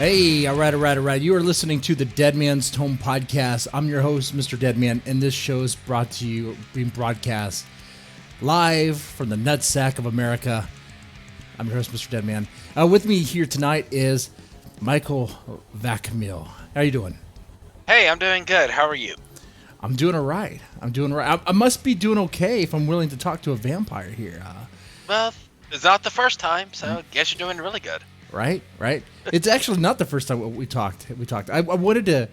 Hey, all right. You are listening to the Deadman's Tome podcast. I'm your host, Mr. Deadman, and this show is being broadcast live from the nutsack of America. I'm your host, Mr. Deadman. With me here tonight is Michael Vacamil. How you doing? Hey, I'm doing good. How are you? I'm doing all right. I must be doing okay if I'm willing to talk to a vampire here. Well, it's not the first time, so I guess you're doing really good. Right. It's actually not the first time we talked. I wanted to,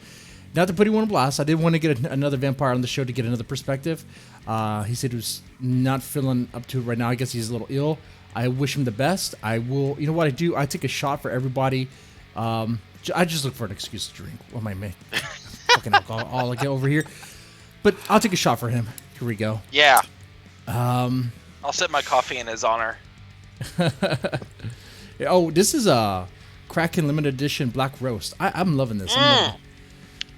not to put anyone on blast. I did want to get another vampire on the show to get another perspective. He said he was not feeling up to it right now. I guess he's a little ill. I wish him the best. I will. You know what I do? I take a shot for everybody. I just look for an excuse to drink. What am I making? Fucking alcohol get over here. But I'll take a shot for him. Here we go. Yeah. I'll sip my coffee in his honor. Oh, this is a Kraken limited edition black roast. I'm loving this.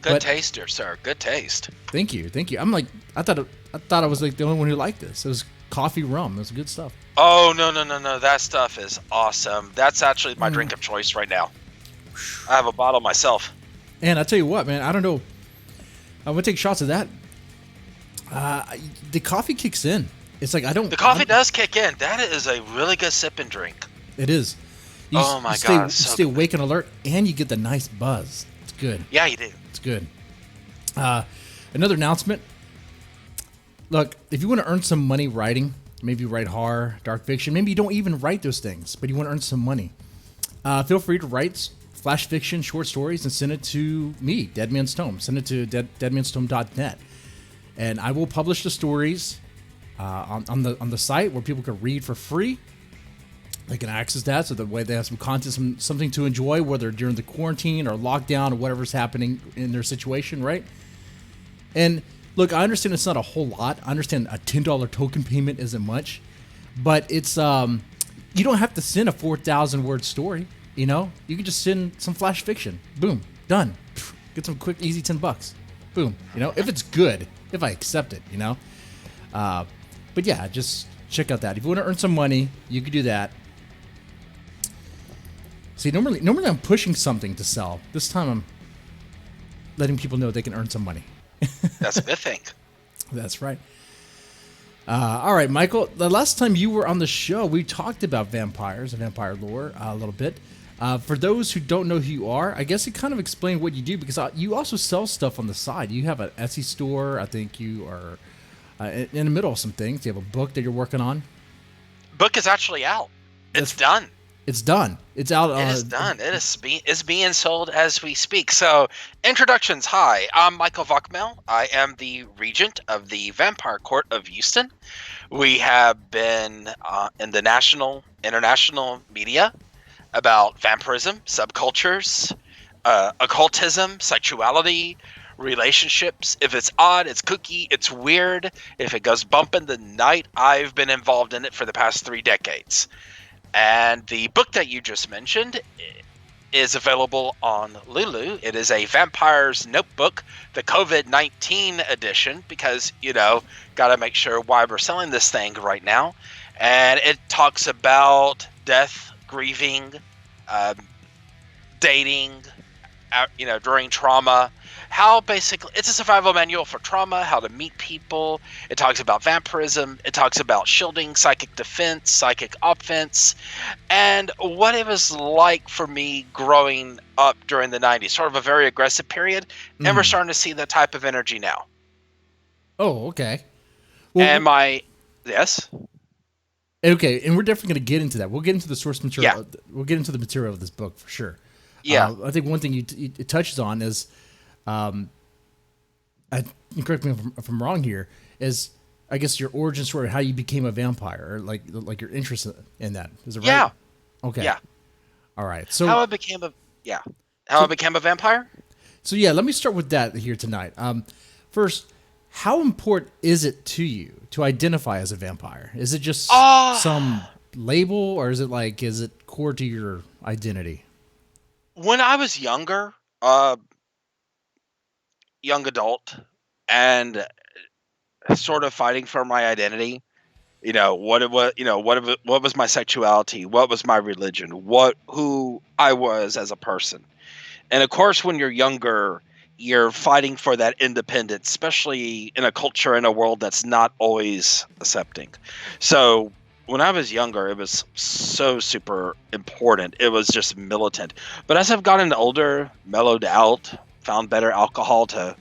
Good taster, sir. Good taste. Thank you. I thought I was like the only one who liked this. It was coffee rum. It was good stuff. Oh no! That stuff is awesome. That's actually my drink of choice right now. I have a bottle myself. And I tell you what, man. I don't know. I'm gonna take shots of that. The coffee kicks in. It's like The coffee does kick in. That is a really good sip and drink. It is. You stay awake and alert, and you get the nice buzz. It's good. Yeah, you do. It's good. Another announcement. Look, if you want to earn some money writing, maybe you write horror, dark fiction, maybe you don't even write those things, but you want to earn some money, feel free to write flash fiction, short stories, and send it to me, Deadman's Tome. Send it to deadmanstome.net, and I will publish the stories on the site where people can read for free. They can access that so that way they have some content, something to enjoy, whether during the quarantine or lockdown or whatever's happening in their situation, right? And look, I understand it's not a whole lot. I understand a $10 token payment isn't much, but it's you don't have to send a 4,000 word story. You know, you can just send some flash fiction. Boom, done. Get some quick, easy $10. Boom. You know, if it's good, if I accept it. You know, but yeah, just check out that. If you want to earn some money, you can do that. See, normally I'm pushing something to sell. This time I'm letting people know they can earn some money. That's a good thing. That's right. All right, Michael. The last time you were on the show, we talked about vampires and vampire lore a little bit. For those who don't know who you are, I guess you kind of explain what you do, because you also sell stuff on the side. You have an Etsy store. I think you are in the middle of some things. You have a book that you're working on. Book is actually out. It's done. It's done. It's out. It is done. It's being sold as we speak. So, introductions. Hi, I'm Michael Vacamil. I am the regent of the Vampire Court of Houston. We have been in the national, international media about vampirism, subcultures, occultism, sexuality, relationships. If it's odd, it's kooky, it's weird. If it goes bump in the night, I've been involved in it for the past 3 decades. And the book that you just mentioned is available on Lulu. It is a Vampire's Notebook, the COVID-19 edition, because, got to make sure why we're selling this thing right now. And it talks about death, grieving, dating, during trauma. How basically, it's a survival manual for trauma, how to meet people. It talks about vampirism. It talks about shielding, psychic defense, psychic offense, and what it was like for me growing up during the 90s, sort of a very aggressive period. And we're starting to see that type of energy now. Oh, okay. Well, yes? Okay, and we're definitely going to get into that. We'll get into the source material. Yeah. We'll get into the material of this book for sure. Yeah. I think one thing it touches on is, correct me if I'm wrong here, is I guess your origin story, how you became a vampire, or like your interest in that. Is it right? Yeah. Okay. Yeah. All right. So how I became a vampire? So yeah, let me start with that here tonight. First, how important is it to you to identify as a vampire? Is it just some label, or is it core to your identity? When I was younger, young adult, and sort of fighting for my identity, what was my sexuality, what was my religion, who I was as a person. And of course, when you're younger, you're fighting for that independence, especially in a culture in a world that's not always accepting. So when I was younger, it was so super important. It was just militant. But as I've gotten older, mellowed out, found better alcohol to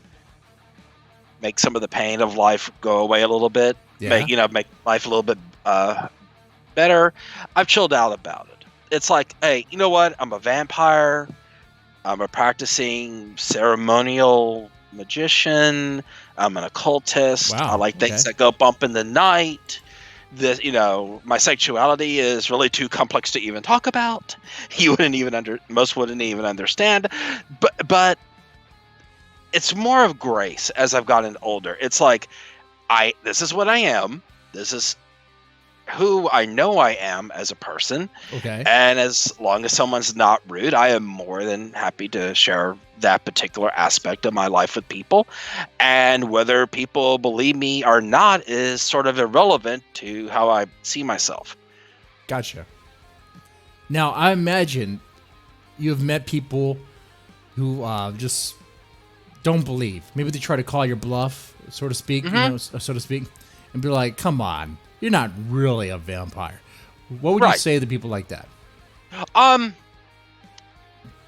make some of the pain of life go away a little bit, Yeah. make life a little bit better, I've chilled out about it. It's like, hey, you know what? I'm a vampire. I'm a practicing ceremonial magician. I'm an occultist. Wow, I like things okay. that go bump in the night. My sexuality is really too complex to even talk about. Most wouldn't even understand. But it's more of grace as I've gotten older. It's like, this is what I am. This is who I know I am as a person. Okay. And as long as someone's not rude, I am more than happy to share that particular aspect of my life with people. And whether people believe me or not is sort of irrelevant to how I see myself. Gotcha. Now, I imagine you have met people who just don't believe. Maybe they try to call your bluff, so to speak, so to speak, and be like, come on, you're not really a vampire. What would you say to people like that?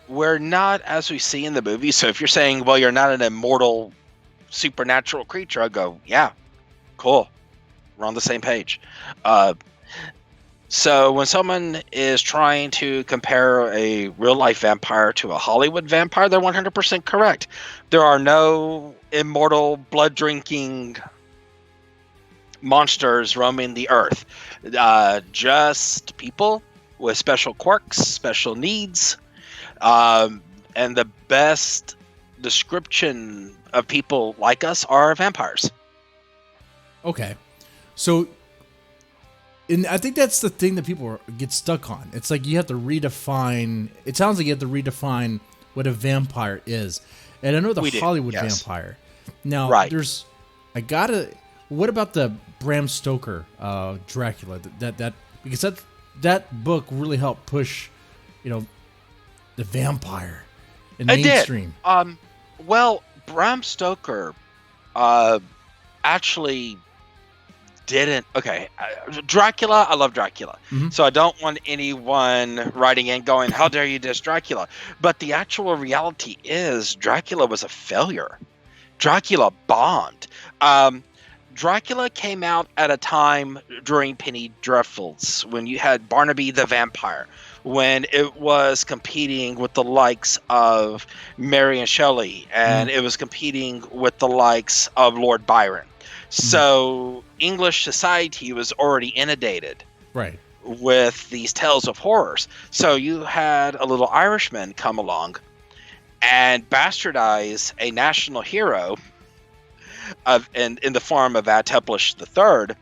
We're not as we see in the movie. So if you're saying, well, you're not an immortal supernatural creature, I go, yeah, cool. We're on the same page. So when someone is trying to compare a real life vampire to a Hollywood vampire, they're 100% correct. There are no immortal blood drinking monsters roaming the earth. Just people with special quirks, special needs. And the best description of people like us are vampires. Okay. So, and I think that's the thing that people get stuck on. It's like you have to redefine. It sounds like you have to redefine what a vampire is. And I know the Hollywood vampire. Now, what about the Bram Stoker Dracula? Because that book really helped push, the vampire in mainstream. Well, Bram Stoker actually didn't. Okay, Dracula. I love Dracula, so I don't want anyone writing in going, "How dare you diss Dracula?" But the actual reality is, Dracula was a failure. Dracula bombed. Dracula came out at a time during Penny Dreadfuls when you had Barnaby the Vampire, when it was competing with the likes of Mary and Shelley, and it was competing with the likes of Lord Byron. So English society was already inundated with these tales of horrors. So you had a little Irishman come along and bastardize a national hero in the form of Vateplush III,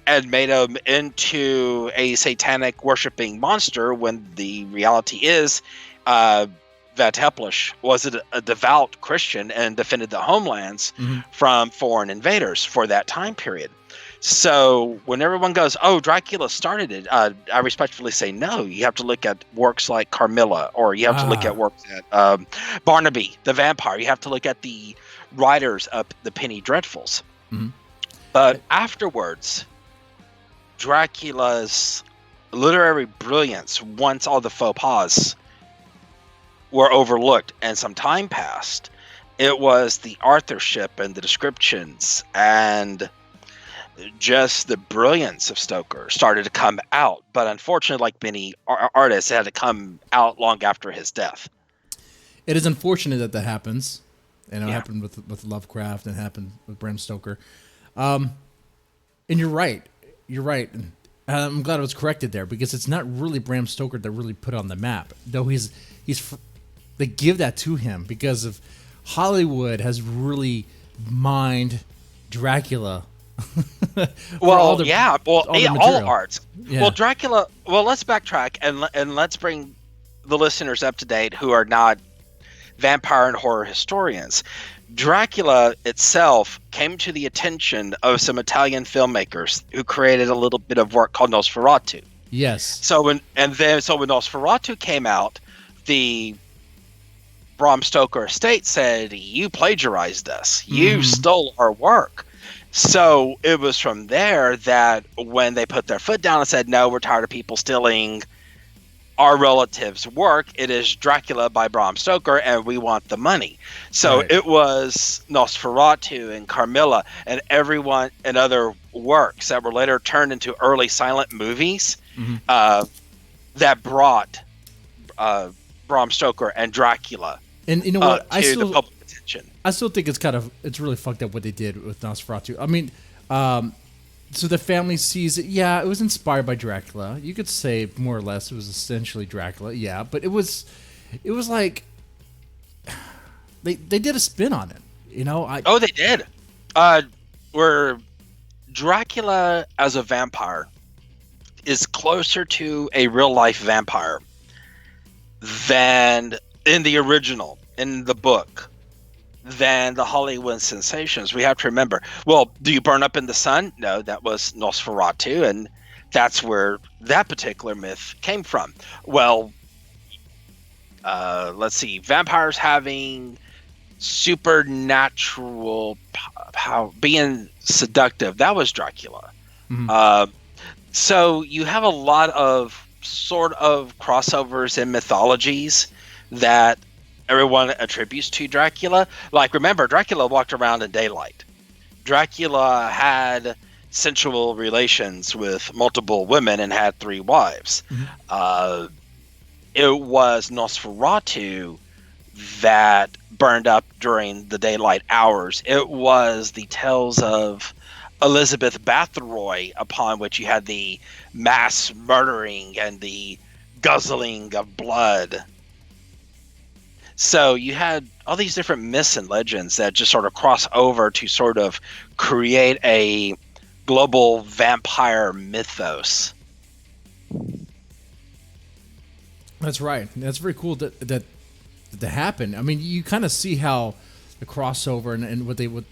and made him into a satanic worshipping monster, when the reality is Vateplush was a devout Christian and defended the homelands from foreign invaders for that time period. So when everyone goes, oh, Dracula started it, I respectfully say no. You have to look at works like Carmilla, or you have to look at works at Barnaby the Vampire. You have to look at the writers of the Penny Dreadfuls. But afterwards, Dracula's literary brilliance, once all the faux pas were overlooked and some time passed, it was the authorship and the descriptions and just the brilliance of Stoker started to come out. But unfortunately, like many artists, it had to come out long after his death. It is unfortunate that happens. And it happened with Lovecraft, and happened with Bram Stoker. And you're right. You're right. And I'm glad it was corrected there, because it's not really Bram Stoker that really put it on the map. Though they give that to him because of Hollywood has really mined Dracula. All arts. Yeah. Well, Dracula. Well, let's backtrack and let's bring the listeners up to date who are not vampire and horror historians. Dracula itself came to the attention of some Italian filmmakers who created a little bit of work called Nosferatu. Yes. So when Nosferatu came out, the Bram Stoker estate said, "You plagiarized us. You stole our work." So it was from there that when they put their foot down and said, "No, we're tired of people stealing our relatives' work. It is Dracula by Bram Stoker, and we want the money." So Right. it was Nosferatu and Carmilla and everyone and other works that were later turned into early silent movies that brought Bram Stoker and Dracula And you know what? to the public attention. I still think it's really fucked up what they did with Nosferatu. I mean, so the family sees it. Yeah, it was inspired by Dracula. You could say more or less it was essentially Dracula. Yeah, but it was like they did a spin on it. You know, Oh, they did. Where Dracula as a vampire is closer to a real life vampire than in the original, in the book, than the Hollywood sensations. We have to remember, well, do you burn up in the sun? No, that was Nosferatu, and that's where that particular myth came from. Well, let's see, vampires having supernatural power, being seductive, that was Dracula. So you have a lot of sort of crossovers in mythologies that everyone attributes to Dracula. Like, remember, Dracula walked around in daylight. Dracula had sensual relations with multiple women and had 3 wives. It was Nosferatu that burned up during the daylight hours. It was the tales of Elizabeth Bathory, upon which you had the mass murdering and the guzzling of blood. So you had all these different myths and legends that just sort of cross over to sort of create a global vampire mythos. that's right. That's very cool that happened. I mean, you kind of see how the crossover and what they would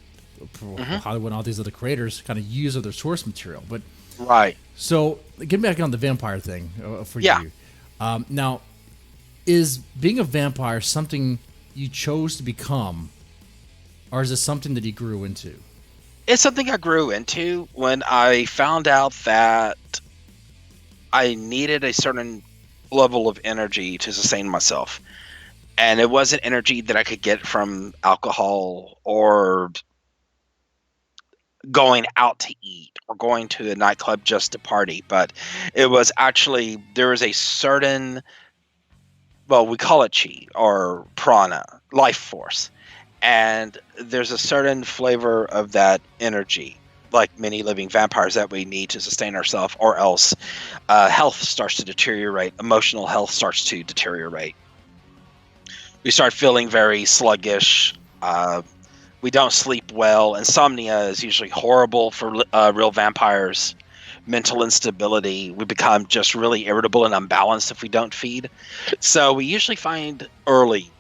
Hollywood and all these other creators kind of use other source material. But Right. so getting back on the vampire thing for Yeah. you. Now, is being a vampire something you chose to become, or is it something that you grew into? It's something I grew into when I found out that I needed a certain level of energy to sustain myself. And it wasn't energy that I could get from alcohol or going out to eat or going to a nightclub just to party, but it was actually, there was a certain, well, we call it chi or prana, life force. And there's a certain flavor of that energy, like many living vampires, that we need to sustain ourselves, or else health starts to deteriorate, emotional health starts to deteriorate. We start feeling very sluggish. We don't sleep well. Insomnia is usually horrible for real vampires. Mental instability. We become just really irritable and unbalanced if we don't feed. So we usually find early.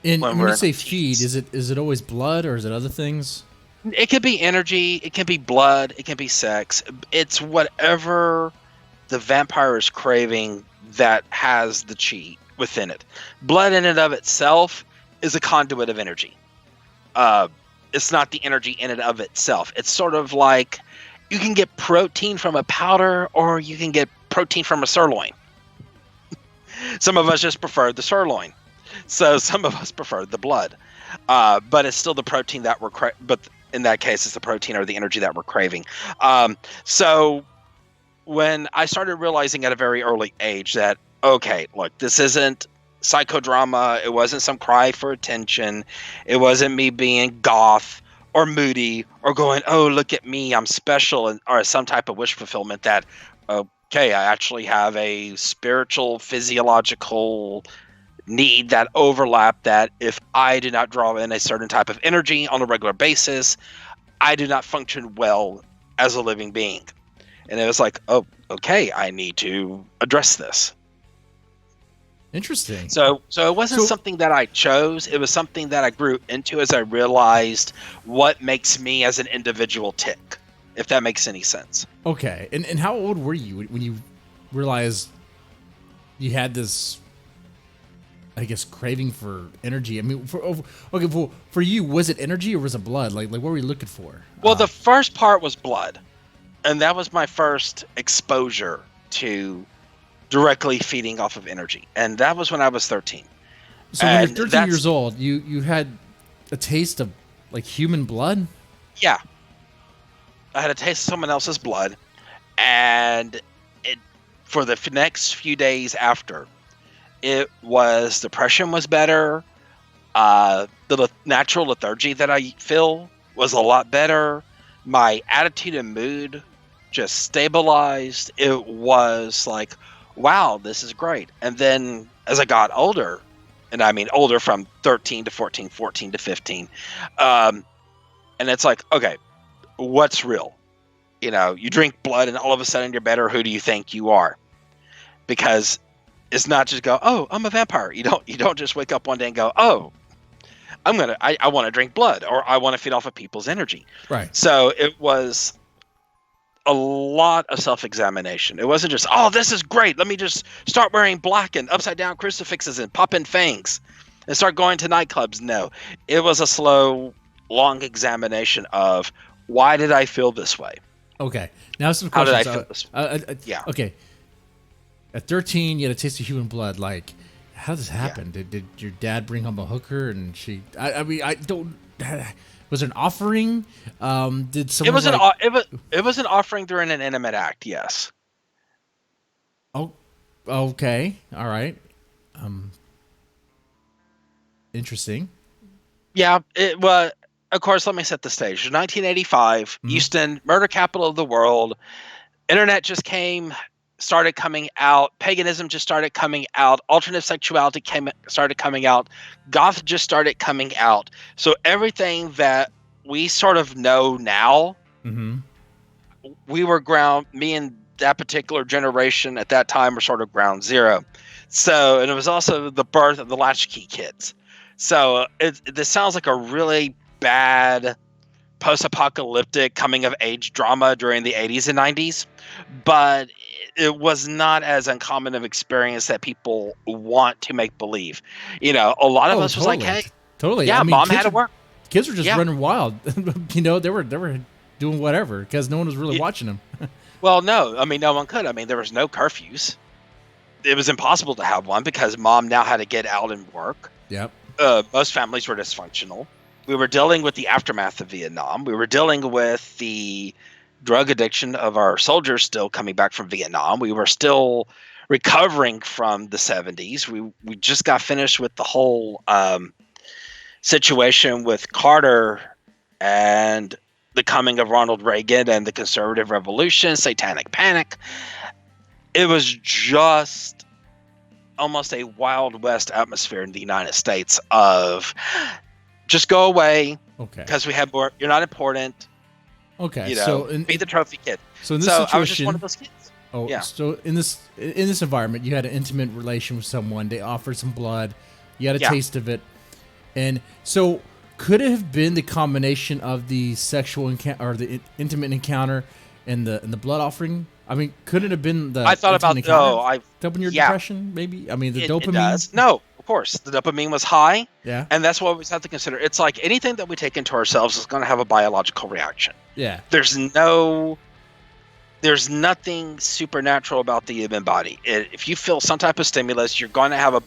And When when we're you in say our feed, teens. is it always blood or is it other things? It can be energy. It can be blood. It can be sex. It's whatever the vampire is craving that has the chi within it. Blood in and of itself is a conduit of energy. It's not the energy in and of itself. It's sort of like you can get protein from a powder or you can get protein from a sirloin. Some of us just prefer the sirloin. So some of us prefer the blood. But it's still the protein that we're but in that case it's the protein or the energy that we're craving. So when I started realizing at a very early age that, okay, look, this isn't psychodrama, it wasn't some cry for attention, it wasn't me being goth or moody or going, oh, look at me, I'm special, and or some type of wish fulfillment that, okay, I actually have a spiritual, physiological need that overlap, that if I do not draw in a certain type of energy on a regular basis, I do not function well as a living being. And it was like, oh, okay, I need to address this. Interesting. So it wasn't So- something that I chose. It was something that I grew into as I realized what makes me as an individual tick, if that makes any sense. Okay. And how old were you when you realized you had this I guess, craving for energy. I mean, for you, was it energy or was it blood? Like what were you looking for? Well, the first part was blood, and that was my first exposure to directly feeding off of energy, and that was when I was 13. So when you're 13 years old, you had a taste of like human blood? Yeah. I had a taste of someone else's blood, and for the next few days after, depression was better. The natural lethargy that I feel was a lot better. My attitude and mood just stabilized. It was like, wow, this is great. And then as I got older, and I mean older from 13 to 14, 14 to 15, and it's like, okay, what's real? You drink blood and all of a sudden you're better. Who do you think you are? Because it's not just go, oh, I'm a vampire. You don't just wake up one day and go, oh, I want to drink blood, or I want to feed off of people's energy. Right. So it was a lot of self-examination. It wasn't just, oh, this is great. Let me just start wearing black and upside down crucifixes and pop in fangs and start going to nightclubs. No, it was a slow, long examination of why did I feel this way? Okay. Now some How questions. did I feel this way? Yeah. Okay. At 13, you had a taste of human blood. Like, how did this happen? Yeah. Did your dad bring home a hooker and she? I mean, I don't. Was there an offering? Did someone? It was an offering during an intimate act. Yes. Oh, okay. All right. Interesting. Yeah. It was. Of course, let me set the stage. 1985, Houston, murder capital of the world. Internet just started coming out. Paganism just started coming out. Alternative sexuality started coming out. Goth just started coming out. So everything that we sort of know now, we were me and that particular generation at that time were sort of ground zero. So, and it was also the birth of the latchkey kids. So this sounds like a really bad post-apocalyptic coming-of-age drama during the 80s and 90s, but it was not as uncommon of experience that people want to make believe. A lot of us was like, hey, totally. Yeah, I mean, mom had to work. Kids were just running wild. They were doing whatever because no one was really watching them. Well, no. I mean, no one could. I mean, there was no curfews. It was impossible to have one because mom now had to get out and work. Yep. Most families were dysfunctional. We were dealing with the aftermath of Vietnam. We were dealing with the drug addiction of our soldiers still coming back from Vietnam. We were still recovering from the 70s. We just got finished with the whole situation with Carter and the coming of Ronald Reagan and the conservative revolution, satanic panic. It was just almost a Wild West atmosphere in the United States of just go away. Okay. Because we have more. You're not important. Okay. Be the trophy kid. So in this situation, I was just one of those kids. Oh, yeah. So in this environment, you had an intimate relation with someone. They offered some blood. You had a taste of it, and so could it have been the combination of the sexual encounter or the intimate encounter and the blood offering? I mean, could it have been the? I thought about helping your depression, maybe. I mean, the dopamine. It does. No, of course, the dopamine was high. Yeah, and that's what we have to consider. It's like anything that we take into ourselves is going to have a biological reaction. Yeah, there's nothing supernatural about the human body. If you feel some type of stimulus, you're going to have a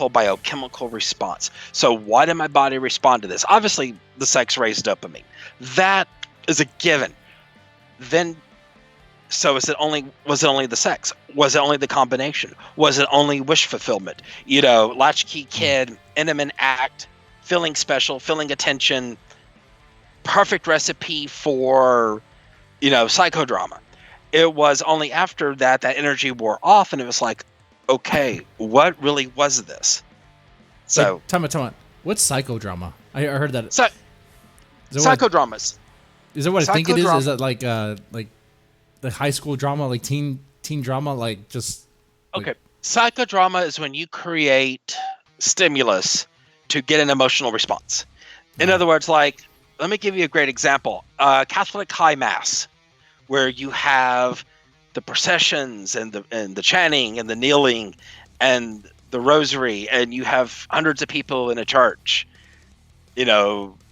biochemical response. So why did my body respond to this? Obviously, the sex raised dopamine. That is a given. Then, so was it only the sex? Was it only the combination? Was it only wish fulfillment? Latchkey kid, intimate act, feeling special, feeling attention, perfect recipe for, psychodrama. It was only after that energy wore off, and it was like, okay, what really was this? So, wait, time out. What's psychodrama? I heard that. Psychodramas. Is that what I think it is? Is that like the high school drama, like teen drama, like just? Okay, psychodrama is when you create stimulus to get an emotional response. In other words, like, let me give you a great example: Catholic High Mass, where you have the processions and the chanting and the kneeling, and the rosary, and you have hundreds of people in a church,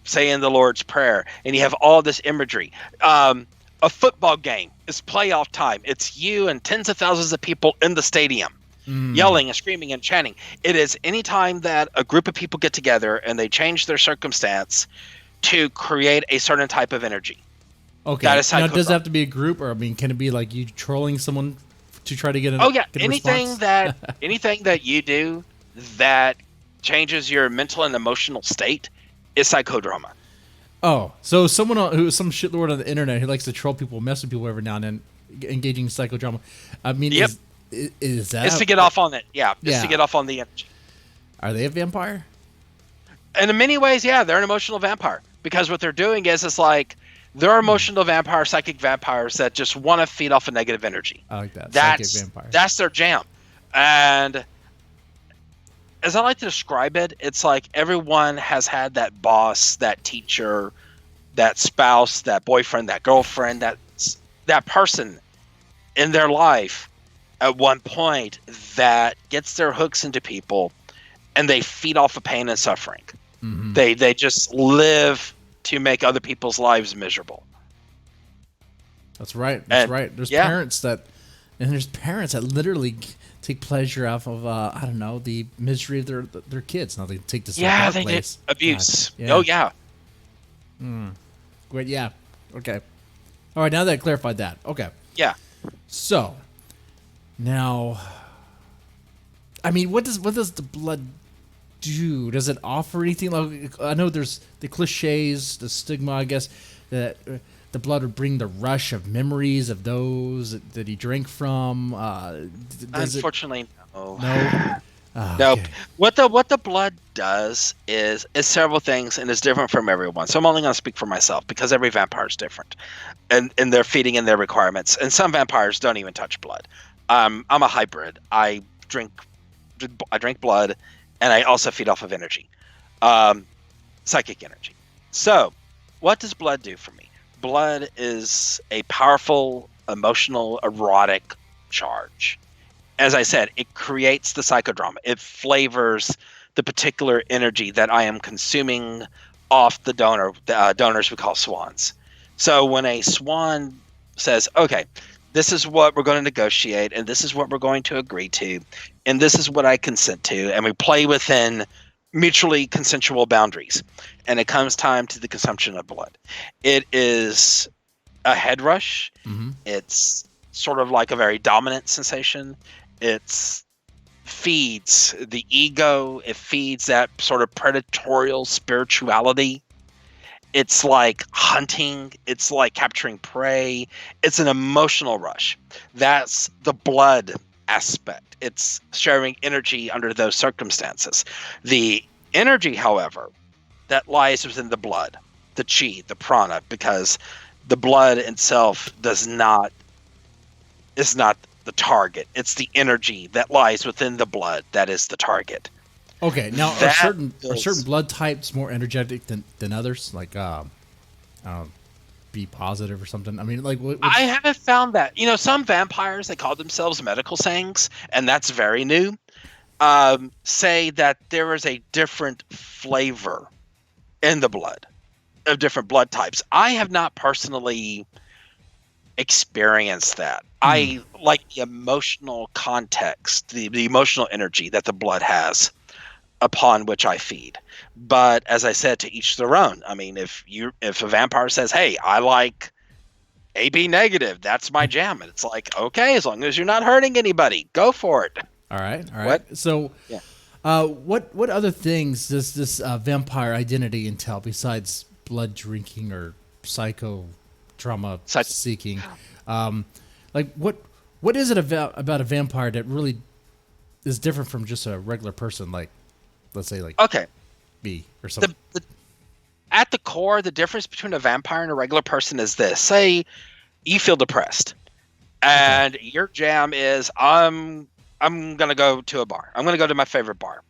saying the Lord's Prayer, and you have all this imagery. A football game is playoff time. It's you and tens of thousands of people in the stadium yelling and screaming and chanting. It is any time that a group of people get together and they change their circumstance to create a certain type of energy. Okay. That is now, does it have to be a group, or can it be like you trolling someone to try to get Oh yeah, get anything that you do that changes your mental and emotional state is psychodrama. Oh, so some shitlord on the internet who likes to troll people, mess with people every now and then, engaging in psychodrama. Yep. Is that? It's to get off on it. Yeah, it's Yeah. to get off on the energy. Are they a vampire? And in many ways, yeah, they're an emotional vampire, because what they're doing is it's like they're emotional vampires, psychic vampires that just want to feed off a negative energy. I like that. That's psychic vampire. That's their jam. And as I like to describe it, it's like everyone has had that boss, that teacher, that spouse, that boyfriend, that girlfriend, that person in their life at one point that gets their hooks into people, and they feed off of pain and suffering. Mm-hmm. They just live to make other people's lives miserable. That's right. Right. There's parents that literally take pleasure off of the misery of their kids. Now they take this dark they place. get abuse. God, yeah. Oh yeah. Great. Yeah. Okay. All right. Now that I clarified that. Okay. Yeah. So now, what does the blood do? Does it offer anything? Like, I know there's the cliches, the stigma, I guess, that the blood would bring the rush of memories of those that he drank from. Unfortunately, no. No. No. Okay. What the blood does is several things, and it's different from everyone. So I'm only going to speak for myself, because every vampire is different, and they're feeding in their requirements. And some vampires don't even touch blood. I'm a hybrid. I drink blood, and I also feed off of energy, psychic energy. So, what does blood do for me? Blood is a powerful, emotional, erotic charge. As I said, it creates the psychodrama. It flavors the particular energy that I am consuming off the donor. Donors we call swans. So when a swan says, okay, this is what we're going to negotiate, and this is what we're going to agree to, and this is what I consent to, and we play within mutually consensual boundaries, and it comes time to the consumption of blood. It is a head rush. Mm-hmm. It's sort of like a very dominant sensation. It feeds the ego. It feeds that sort of predatorial spirituality. It's like hunting. It's like capturing prey. It's an emotional rush. That's the blood aspect. It's sharing energy under those circumstances. The energy, however, that lies within the blood, the chi, the prana, because the blood itself is not the target. It's the energy that lies within the blood that is the target. Okay, now are certain blood types more energetic than others? Like, B positive or something. I haven't found that. Some vampires, they call themselves medical sayings, and that's very new. Say that there is a different flavor in the blood of different blood types. I have not personally experienced that. I like the emotional context, the emotional energy that the blood has, upon which I feed. But as I said, to each their own. If a vampire says, hey, I like AB negative, that's my jam, and it's like, okay, as long as you're not hurting anybody, go for it. All right. What? So what other things does this vampire identity entail besides blood drinking or psychodrama seeking? What is it about a vampire that really is different from just a regular person, like, let's say, like, okay, me or something? At the core, the difference between a vampire and a regular person is this. Say you feel depressed, and your jam is, I'm going to go to a bar. I'm going to go to my favorite bar.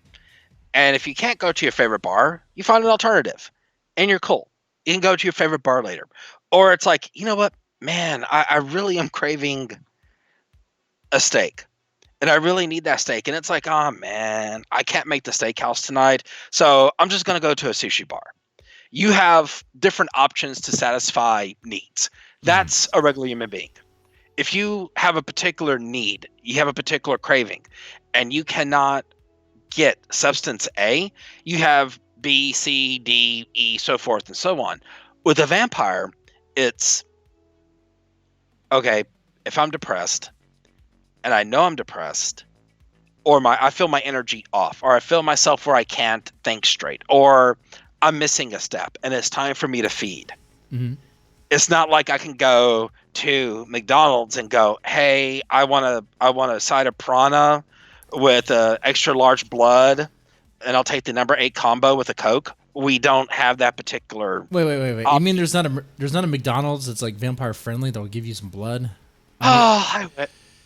And if you can't go to your favorite bar, you find an alternative, and you're cool. You can go to your favorite bar later. Or it's like, you know what, man, I really am craving a steak. and I really need that steak. And it's like, oh man, I can't make the steakhouse tonight. So I'm just going to go to a sushi bar. You have different options to satisfy needs. That's a regular human being. If you have a particular need, you have a particular craving, and you cannot get substance A, you have B, C, D, E, so forth and so on. With a vampire, it's okay, if I'm depressed and I know I'm depressed, or I feel my energy off, or I feel myself where I can't think straight, or I'm missing a step and it's time for me to feed. Mm-hmm. It's not like I can go to McDonald's and go, "Hey, I want a side of prana with a extra large blood, and I'll take the number 8 combo with a Coke." We don't have that particular. Wait. You mean there's not a McDonald's that's like vampire friendly that will give you some blood?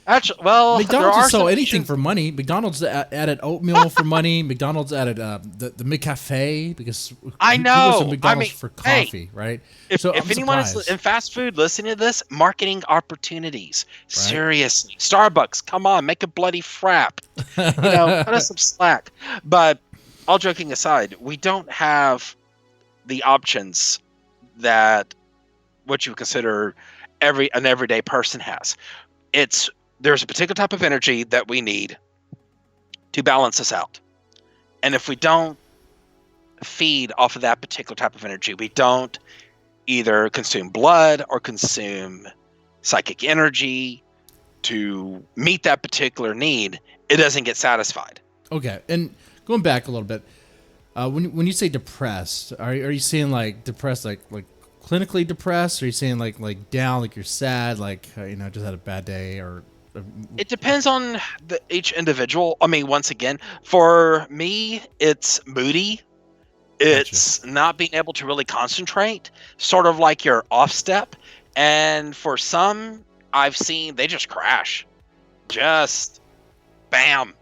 Actually, well, McDonald's will sell anything for money. McDonald's added oatmeal for money. McDonald's added the McCafe because I who know. goes to McDonald's for coffee, right? If So anyone is in fast food listening to this, marketing opportunities. Right? Seriously, Starbucks, come on, make a bloody frap. Cut us some slack. But all joking aside, we don't have the options that what you would consider an everyday person has. There's a particular type of energy that we need to balance us out. And if we don't feed off of that particular type of energy, we don't either consume blood or consume psychic energy to meet that particular need, it doesn't get satisfied. Okay. And going back a little bit, when you say depressed, are you saying like depressed, like clinically depressed? Or are you saying like down, like you're sad, like just had a bad day, or? It depends on each individual. I mean, once again, for me, it's moody. It's not being able to really concentrate, sort of like your off step. And for some, I've seen they just crash. Just bam.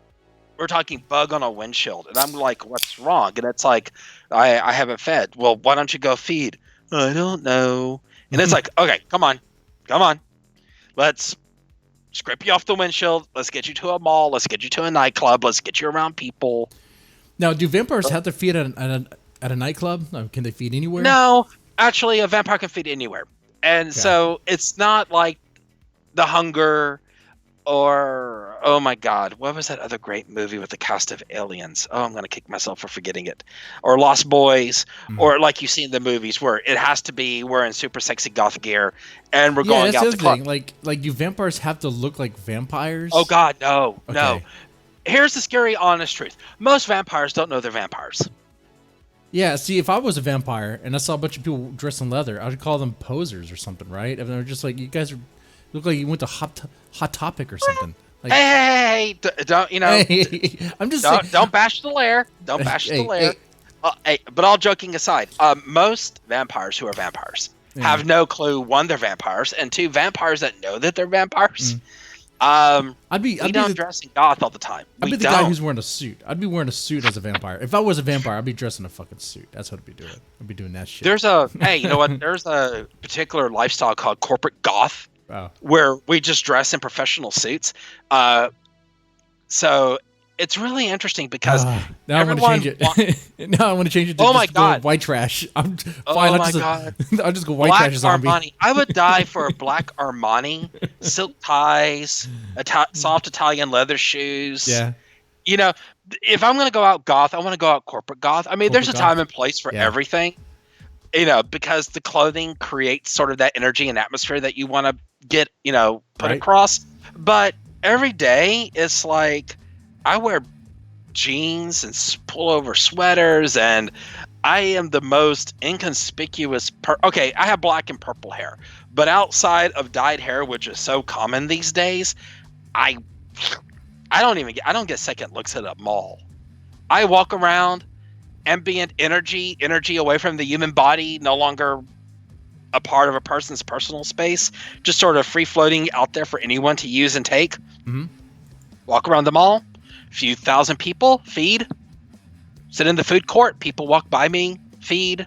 We're talking bug on a windshield. And I'm like, what's wrong? And it's like, I haven't fed. Well, why don't you go feed? I don't know. And it's like, okay, come on. Let's scrape you off the windshield. Let's get you to a mall. Let's get you to a nightclub. Let's get you around people. Now, do vampires have to feed at a nightclub? Can they feed anywhere? No, actually, a vampire can feed anywhere. And so it's not like The Hunger or, oh my God, what was that other great movie with the cast of aliens? Oh, I'm going to kick myself for forgetting it. Or Lost Boys, or like you see in the movies where it has to be wearing super sexy goth gear and we're going out to club. Like, do vampires have to look like vampires? Oh God, no, Okay. no. Here's the scary, honest truth. Most vampires don't know they're vampires. Yeah, see, if I was a vampire and I saw a bunch of people dressed in leather, I would call them posers or something, right? And they're just like, you guys look like you went to Hot Topic or something. Like, hey, don't I'm just saying, don't bash the lair. Don't bash the lair. But all joking aside, most vampires who are vampires have no clue, one, they're vampires, and two, vampires that know that they're vampires. We don't dress in goth all the time. I'd be the guy who's wearing a suit. I'd be wearing a suit as a vampire. If I was a vampire, I'd be dressed in a fucking suit. That's what I'd be doing. I'd be doing that shit. There's you know what? There's a particular lifestyle called corporate goth, where we just dress in professional suits. So it's really interesting because now I want to change it. Now I want to change it to go white trash. I'm fine. I'll just go white black trash zombie. Armani. I would die for a black Armani, silk ties, soft Italian leather shoes. Yeah. If I'm going to go out goth, I want to go out corporate goth. I mean, there's a time and place for everything, because the clothing creates sort of that energy and atmosphere that you want to get, put across. But every day it's like, I wear jeans and pullover sweaters, and I am the most inconspicuous okay, I have black and purple hair, but outside of dyed hair, which is so common these days, I don't get second looks at a mall. I walk around, ambient energy away from the human body, no longer a part of a person's personal space, just sort of free floating out there for anyone to use and take. Mm-hmm. Walk around the mall. Few thousand people, feed. Sit in the food court, people walk by me, feed.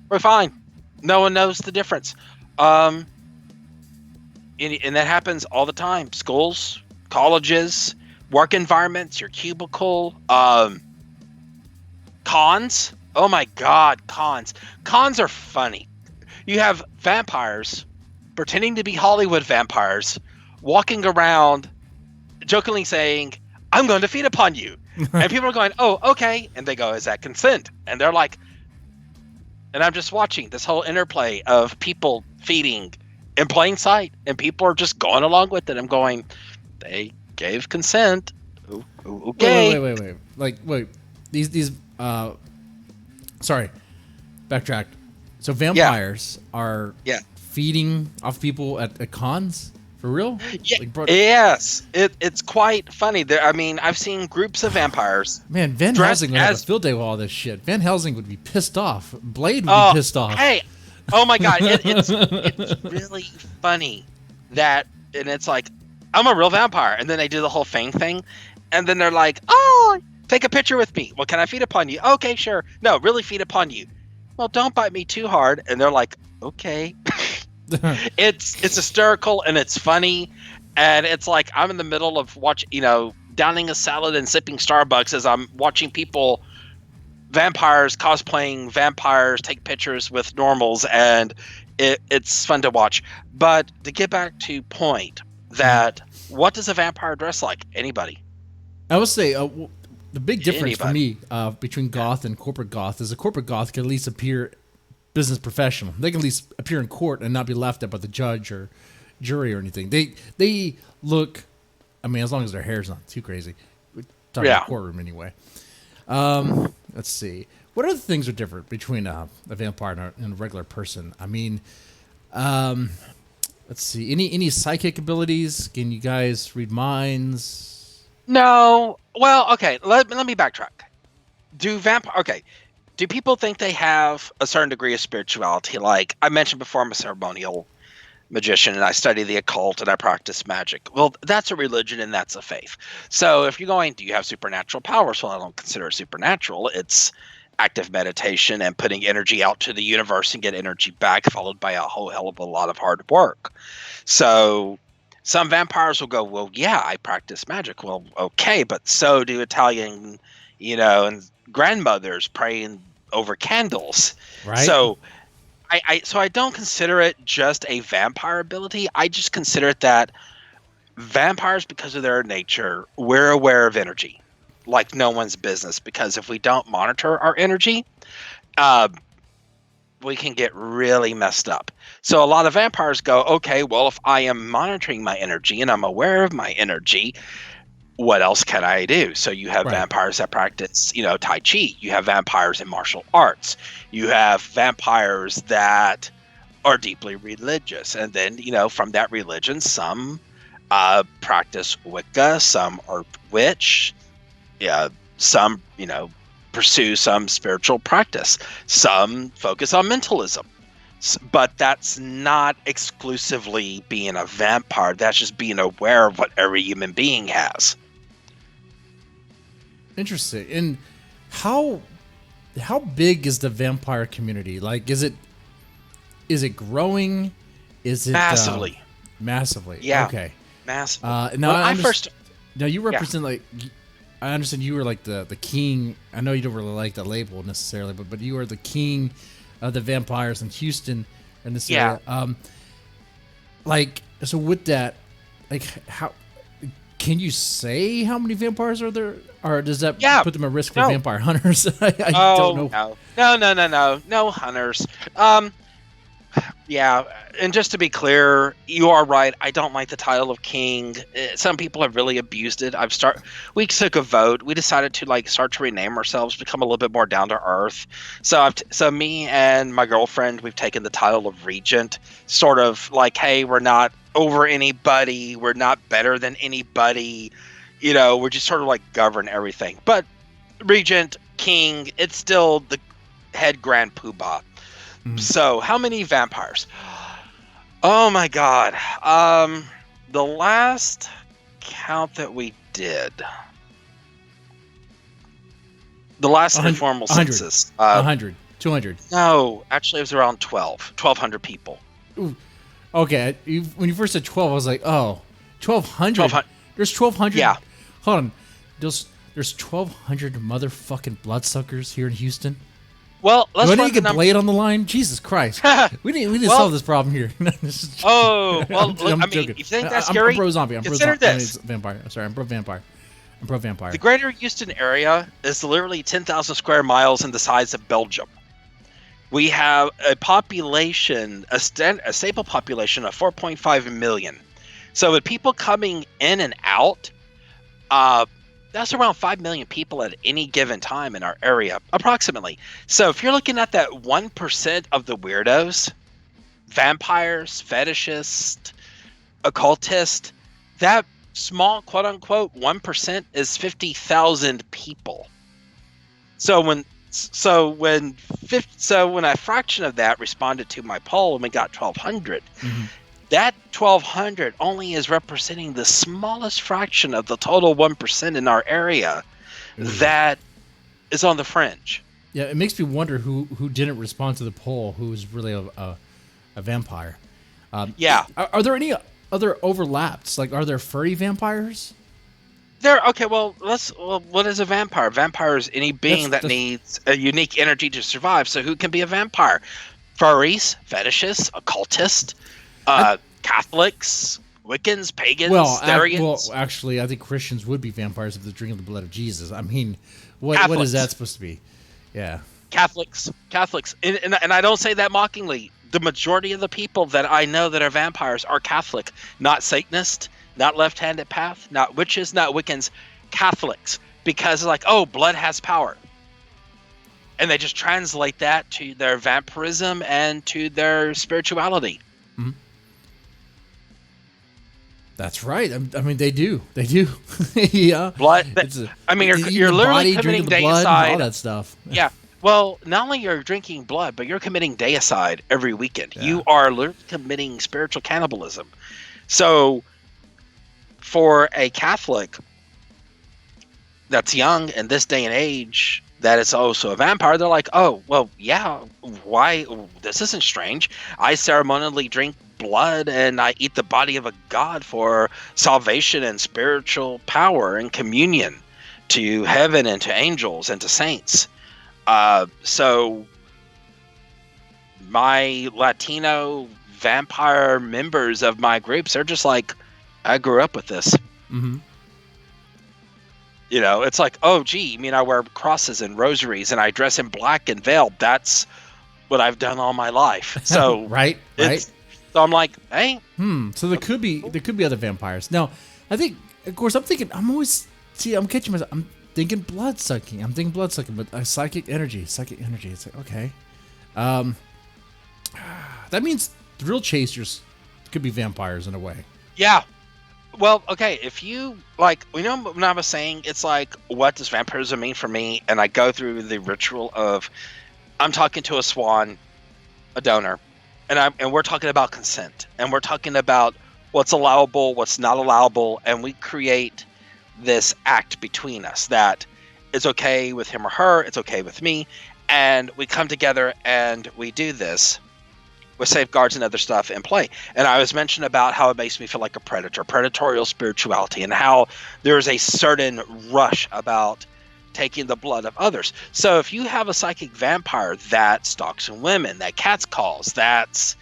We're fine. No one knows the difference. And that happens all the time. Schools, colleges, work environments, your cubicle, cons. Oh my God, cons. Cons are funny. You have vampires pretending to be Hollywood vampires walking around jokingly saying, "I'm going to feed upon you." And people are going, "Oh, okay." And they go, "Is that consent?" And they're like, and I'm just watching this whole interplay of people feeding in plain sight, and people are just going along with it. I'm going, they gave consent. Okay. Wait. Wait. These. Sorry. Backtrack. So vampires are feeding off people at cons for real? Yeah. Yes. It's quite funny. I mean, I've seen groups of vampires. Man, Van Helsing would have a field day with all this shit. Van Helsing would be pissed off. Blade would be pissed off. Hey, oh my God, it's really funny that, and it's like, I'm a real vampire, and then they do the whole Fang thing, and then they're like, "Oh, take a picture with me. Well, can I feed upon you? Okay, sure. No, really feed upon you. Well, don't bite me too hard." And they're like, "Okay." It's hysterical and it's funny, and it's like I'm in the middle of downing a salad and sipping Starbucks as I'm watching vampires cosplaying vampires take pictures with normals, and it's fun to watch. But to get back to point, that what does a vampire dress like? Anybody? I would say the big difference for me between goth and corporate goth is a corporate goth can at least appear business professional. They can at least appear in court and not be laughed at by the judge or jury or anything. They look, I mean, as long as their hair's not too crazy. We're talking about courtroom anyway. Let's see. What other things are different between a vampire and a regular person? I mean, let's see. Any psychic abilities? Can you guys read minds? No. Well, okay. Let me backtrack. Do people think they have a certain degree of spirituality? Like I mentioned before, I'm a ceremonial magician and I study the occult and I practice magic. Well, that's a religion and that's a faith. So if you're going, do you have supernatural powers? Well, I don't consider it supernatural. It's active meditation and putting energy out to the universe and get energy back, followed by a whole hell of a lot of hard work. So some vampires will go, "Well, yeah, I practice magic." Well, okay, but so do Italian, and grandmothers praying over candles. Right. So I don't consider it just a vampire ability. I just consider it that vampires, because of their nature, we're aware of energy like no one's business, because if we don't monitor our energy, we can get really messed up. So a lot of vampires go, okay, well, if I am monitoring my energy and I'm aware of my energy, what else can I do? So you have vampires that practice, Tai Chi. You have vampires in martial arts. You have vampires that are deeply religious. And then, from that religion, some practice Wicca, some are witch, some, pursue some spiritual practice. Some focus on mentalism. But that's not exclusively being a vampire. That's just being aware of what every human being has. Interesting. And how big is the vampire community? Like, is it growing? Is it massively? Massively. Yeah. Okay. Massively. Now you represent I understand you were like the king. I know you don't really like that label necessarily, but you are the king of the vampires in Houston and this area. So with that, how can you say how many vampires are there, or does that put them at risk for vampire hunters? I don't know. No hunters. Yeah, and just to be clear, you are right. I don't like the title of king. Some people have really abused it. We took a vote. We decided to start to rename ourselves, become a little bit more down to earth. So me and my girlfriend, we've taken the title of regent, sort of like, hey, we're not over anybody. We're not better than anybody. We're just sort of govern everything. But regent, king, it's still the head grand poobah. So, how many vampires? Oh my God. The last count that we did, the last informal census. 100, 200. No, actually it was around 1,200 people. Ooh. Okay, when you first said 12, I was like, oh, 1,200. There's 1,200. Yeah. Hold on. There's 1,200 motherfucking bloodsuckers here in Houston. Well, let's Do I run need to the get Blade on the line? Jesus Christ. We need to Well- solve this problem here. Oh, well, I'm look, I mean, joking. you think that's I'm scary? pro zombie. I'm pro Consider zombie. this. Vampire. Sorry, I'm pro vampire. I'm pro vampire. The greater Houston area is literally 10,000 square miles in the size of Belgium. We have a population, a stable population of 4.5 million. So with people coming in and out, that's around 5 million people at any given time in our area, approximately. So if you're looking at that 1% of the weirdos, vampires, fetishists, occultists, that small quote unquote 1% is 50,000 people. So when a fraction of that responded to my poll and we got 1,200, that 1,200 only is representing the smallest fraction of the total 1% in our area that is on the fringe. Yeah, it makes me wonder who didn't respond to the poll, who was really a vampire. Yeah. Are there any other overlaps? Like, are there furry vampires? Okay, well, what is a vampire? Vampire is any being that needs a unique energy to survive. So who can be a vampire? Furries, fetishists, occultists, Catholics, Wiccans, pagans, Therians. Actually, I think Christians would be vampires if they're drinking the blood of Jesus. I mean, what is that supposed to be? Yeah. Catholics. And I don't say that mockingly. The majority of the people that I know that are vampires are Catholic, not Satanist, not left-handed path, not witches, not Wiccans, Catholics. Because like, oh, blood has power. And they just translate that to their vampirism and to their spirituality. Mm-hmm. That's right. I mean, they do. They do. Yeah. Blood. You're literally committing deicide. All that stuff. Yeah. Well, not only you're drinking blood, but you're committing deicide every weekend. Yeah. You are literally committing spiritual cannibalism. So, for a Catholic that's young in this day and age, that is also a vampire, they're like, oh, well, yeah, why? This isn't strange. I ceremonially drink blood and I eat the body of a god for salvation and spiritual power and communion to heaven and to angels and to saints. So my Latino vampire members of my groups, they're just like, I grew up with this. Mm-hmm. You know, it's like, oh, gee, you mean I wear crosses and rosaries and I dress in black and veiled. That's what I've done all my life. So right. So I'm like, hey. So there could be other vampires. Now, I think, of course, I'm catching myself. I'm thinking blood sucking. But psychic energy. It's like, okay. That means thrill chasers could be vampires in a way. Yeah. Well, okay, if you, like, you know when I was saying, it's like, what does vampirism mean for me? And I go through the ritual of, I'm talking to a swan, a donor, and we're talking about consent. And we're talking about what's allowable, what's not allowable, and we create this act between us that is okay with him or her, it's okay with me, and we come together and we do this with safeguards and other stuff in play. And I was mentioning about how it makes me feel like a predator, predatorial spirituality, and how there's a certain rush about taking the blood of others. So if you have a psychic vampire that stalks women, that cats calls, that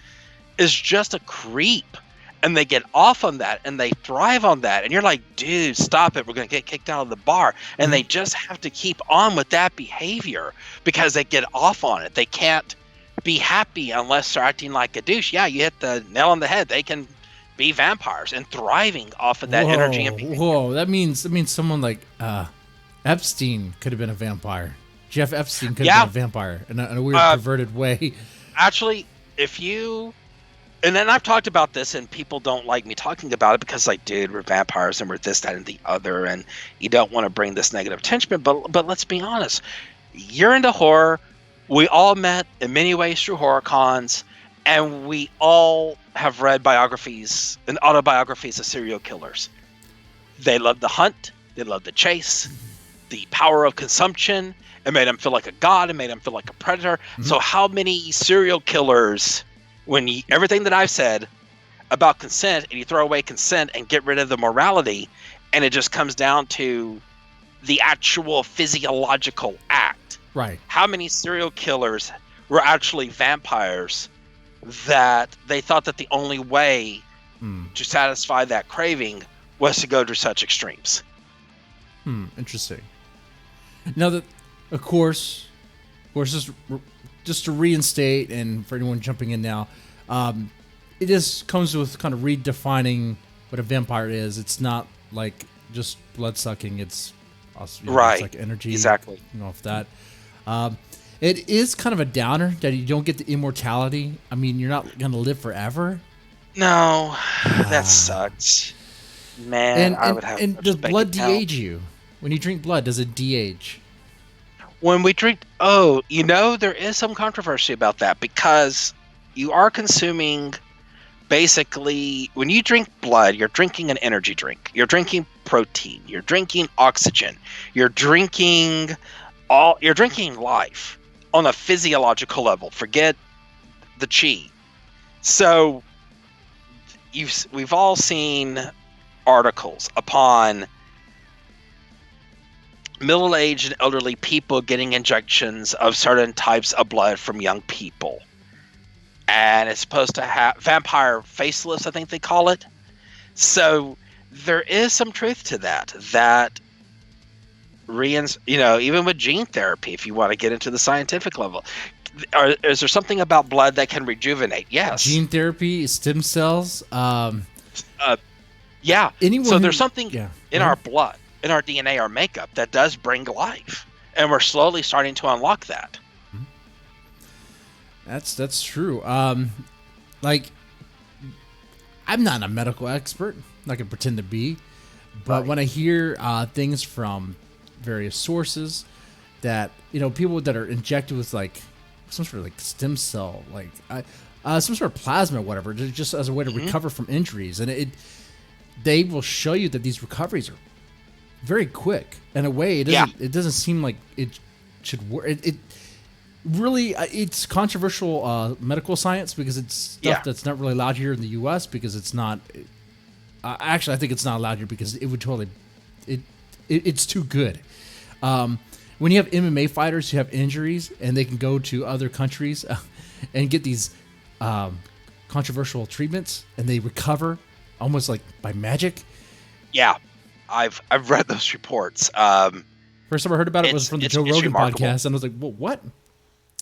is just a creep, and they get off on that and they thrive on that, and you're like, dude, stop it, we're going to get kicked out of the bar. And they just have to keep on with that behavior because they get off on it. They can't be happy unless they're acting like a douche. Yeah, you hit the nail on the head. They can be vampires and thriving off of that energy and behavior. Whoa, that means someone like Epstein could have been a vampire. Jeff Epstein could have been a vampire in a weird perverted way. Actually, and then I've talked about this and people don't like me talking about it because, like, dude, we're vampires and we're this, that, and the other, and you don't want to bring this negative attention. But let's be honest. You're into horror. We all met in many ways through horror cons, and we all have read biographies and autobiographies of serial killers. They love the hunt. They love the chase. The power of consumption. It made them feel like a god. It made them feel like a predator. Mm-hmm. So how many serial killers, everything that I've said about consent, and you throw away consent and get rid of the morality, and it just comes down to the actual physiological act. Right. How many serial killers were actually vampires that they thought that the only way to satisfy that craving was to go to such extremes? Interesting. Now that, of course, just to reinstate, and for anyone jumping in now, it just comes with kind of redefining what a vampire is. It's not like just blood sucking. It's also, right. It's like energy. Exactly. Off that. It is kind of a downer that you don't get the immortality. I mean, you're not going to live forever. No, that sucks. Man, I would have. And does blood de-age you? When you drink blood, does it de-age? When we drink, there is some controversy about that, because you are consuming, basically, when you drink blood, you're drinking an energy drink. You're drinking protein. You're drinking oxygen. You're drinking life on a physiological level. Forget the chi. So we've all seen articles upon middle-aged and elderly people getting injections of certain types of blood from young people, and it's supposed to have vampire faceless, I think they call it. So there is some truth to that. Even with gene therapy, if you want to get into the scientific level, is there something about blood that can rejuvenate? Yes. Gene therapy, stem cells. Yeah. So there's something in our blood, in our DNA, our makeup, that does bring life, and we're slowly starting to unlock that. That's true. Like, I'm not a medical expert. I'm not gonna pretend to be, but when I hear things from various sources that people that are injected with like some sort of like stem cell, like some sort of plasma or whatever, just as a way to recover from injuries, and they will show you that these recoveries are very quick. In a way, it doesn't seem like it should work. It really, it's controversial medical science, because it's stuff that's not really allowed here in the U.S. because it's not. Actually, I think it's not allowed here because it would totally. It's too good. When you have MMA fighters who have injuries and they can go to other countries and get these controversial treatments and they recover almost like by magic. Yeah, I've read those reports. First time I heard about it was from the Joe Rogan podcast, and I was like, "Well, what?"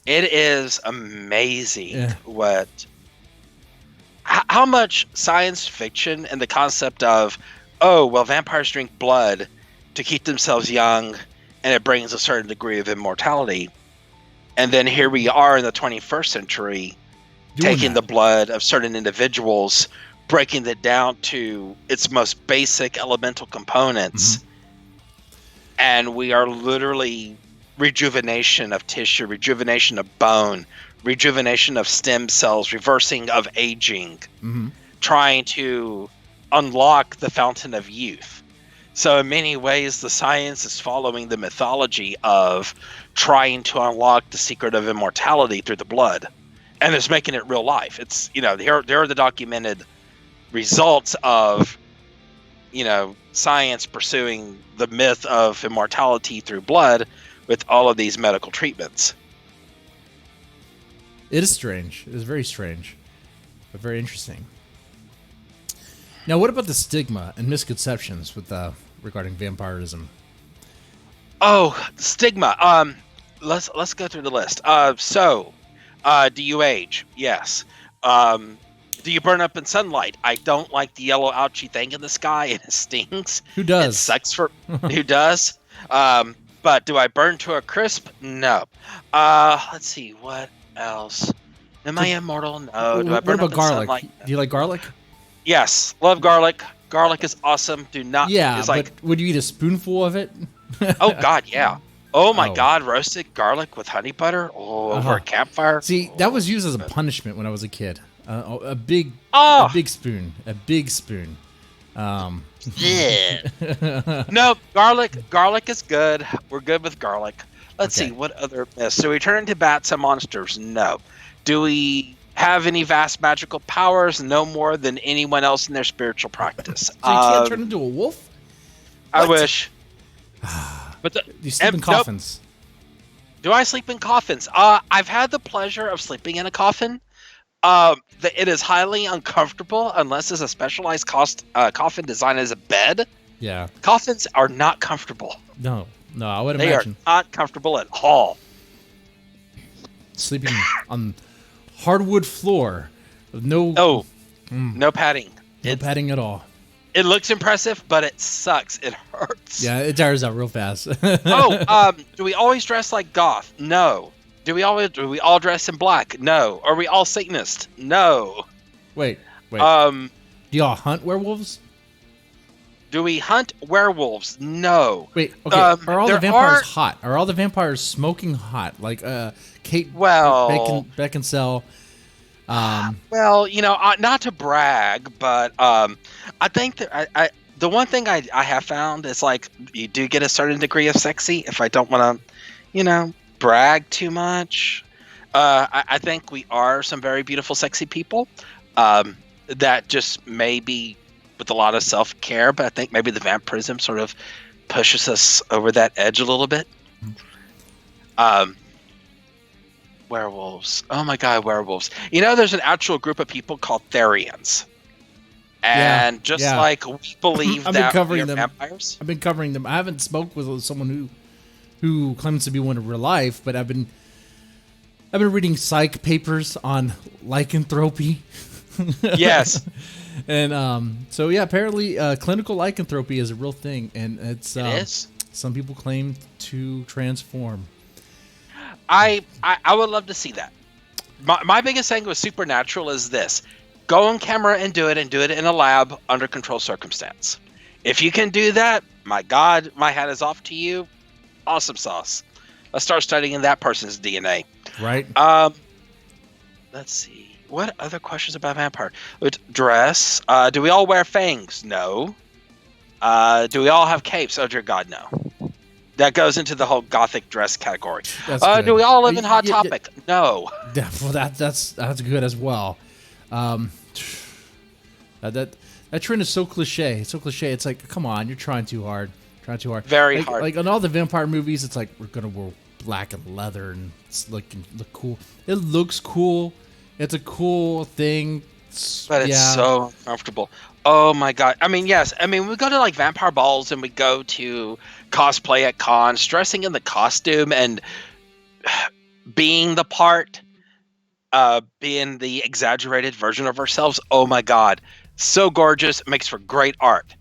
It is amazing how much science fiction and the concept of, vampires drink blood to keep themselves young, and it brings a certain degree of immortality. And then here we are in the 21st century, taking the blood of certain individuals, breaking it down to its most basic elemental components, and we are literally rejuvenation of tissue, rejuvenation of bone, rejuvenation of stem cells, reversing of aging, trying to unlock the fountain of youth. So in many ways, the science is following the mythology of trying to unlock the secret of immortality through the blood, and it's making it real life. It's there are the documented results of science pursuing the myth of immortality through blood with all of these medical treatments. It is strange. It is very strange, but very interesting. Now, what about the stigma and misconceptions with regarding vampirism? Oh, stigma. Let's go through the list. Do you age? Yes. Do you burn up in sunlight? I don't like the yellow ouchy thing in the sky, and it stings. Who does? It sucks for who does. But do I burn to a crisp? No. Let's see, what else? Am I immortal? No. Do I burn up in sunlight? Do you like garlic? Yes, love garlic. Garlic is awesome. Do not. Yeah, but would you eat a spoonful of it? Oh God, yeah. Oh my God, roasted garlic with honey butter over a campfire. See, that was used as a punishment when I was a kid. A big spoon. No, garlic is good. We're good with garlic. Let's see, what other myths? So we turn into bats and monsters? No. Do we have any vast magical powers? No more than anyone else in their spiritual practice. So you can't turn into a wolf? I What? wish. But You sleep in nope. coffins. Do I sleep in coffins? I've had the pleasure of sleeping in a coffin. It is highly uncomfortable unless it's a specialized coffin designed as a bed. Yeah. Coffins are not comfortable. No, I would They imagine are not comfortable at all. sleeping on hardwood floor with no No padding. padding at all. It looks impressive, but it sucks. It hurts. Yeah, it tires out real fast. Do we always dress like goth? No. Do we all dress in black? No. Are we all Satanists? No. Wait. Do y'all hunt werewolves? Do we hunt werewolves? No. Wait, okay. Are all the vampires hot? Are all the vampires smoking hot? Like Kate Beckinsale. Well, not to brag, but I think that the one thing I have found is like you do get a certain degree of sexy if I don't want to, brag too much. I think we are some very beautiful, sexy people that just maybe with a lot of self-care, but I think maybe the vampirism sort of pushes us over that edge a little bit. Werewolves. Oh my god, werewolves. There's an actual group of people called Therians. And like we believe that we are vampires. I've been covering them. I haven't spoke with someone who claims to be one in real life, but I've been reading psych papers on lycanthropy. Yes. And so yeah, apparently clinical lycanthropy is a real thing, and it is. Some people claim to transform. I would love to see that. My biggest thing with Supernatural is this: go on camera and do it in a lab under controlled circumstance. If you can do that, my God, my hat is off to you. Awesome sauce. Let's start studying that person's DNA. Right. Let's see. What other questions about vampire? Dress. Do we all wear fangs? No. Do we all have capes? Oh dear God, no. That goes into the whole gothic dress category. Do we all live in Hot Topic? No. Well, that's good as well. That trend is so cliche. It's so cliche. It's like, come on, you're trying too hard. Very hard. Like in all the vampire movies, it's like we're gonna wear black and leather and look cool. It looks cool. It's a cool thing. But it's so uncomfortable. Oh my God. I mean, yes. I mean, we go to like vampire balls and we go to cosplay at cons, dressing in the costume and being the part, being the exaggerated version of ourselves. Oh my God. So gorgeous. Makes for great art.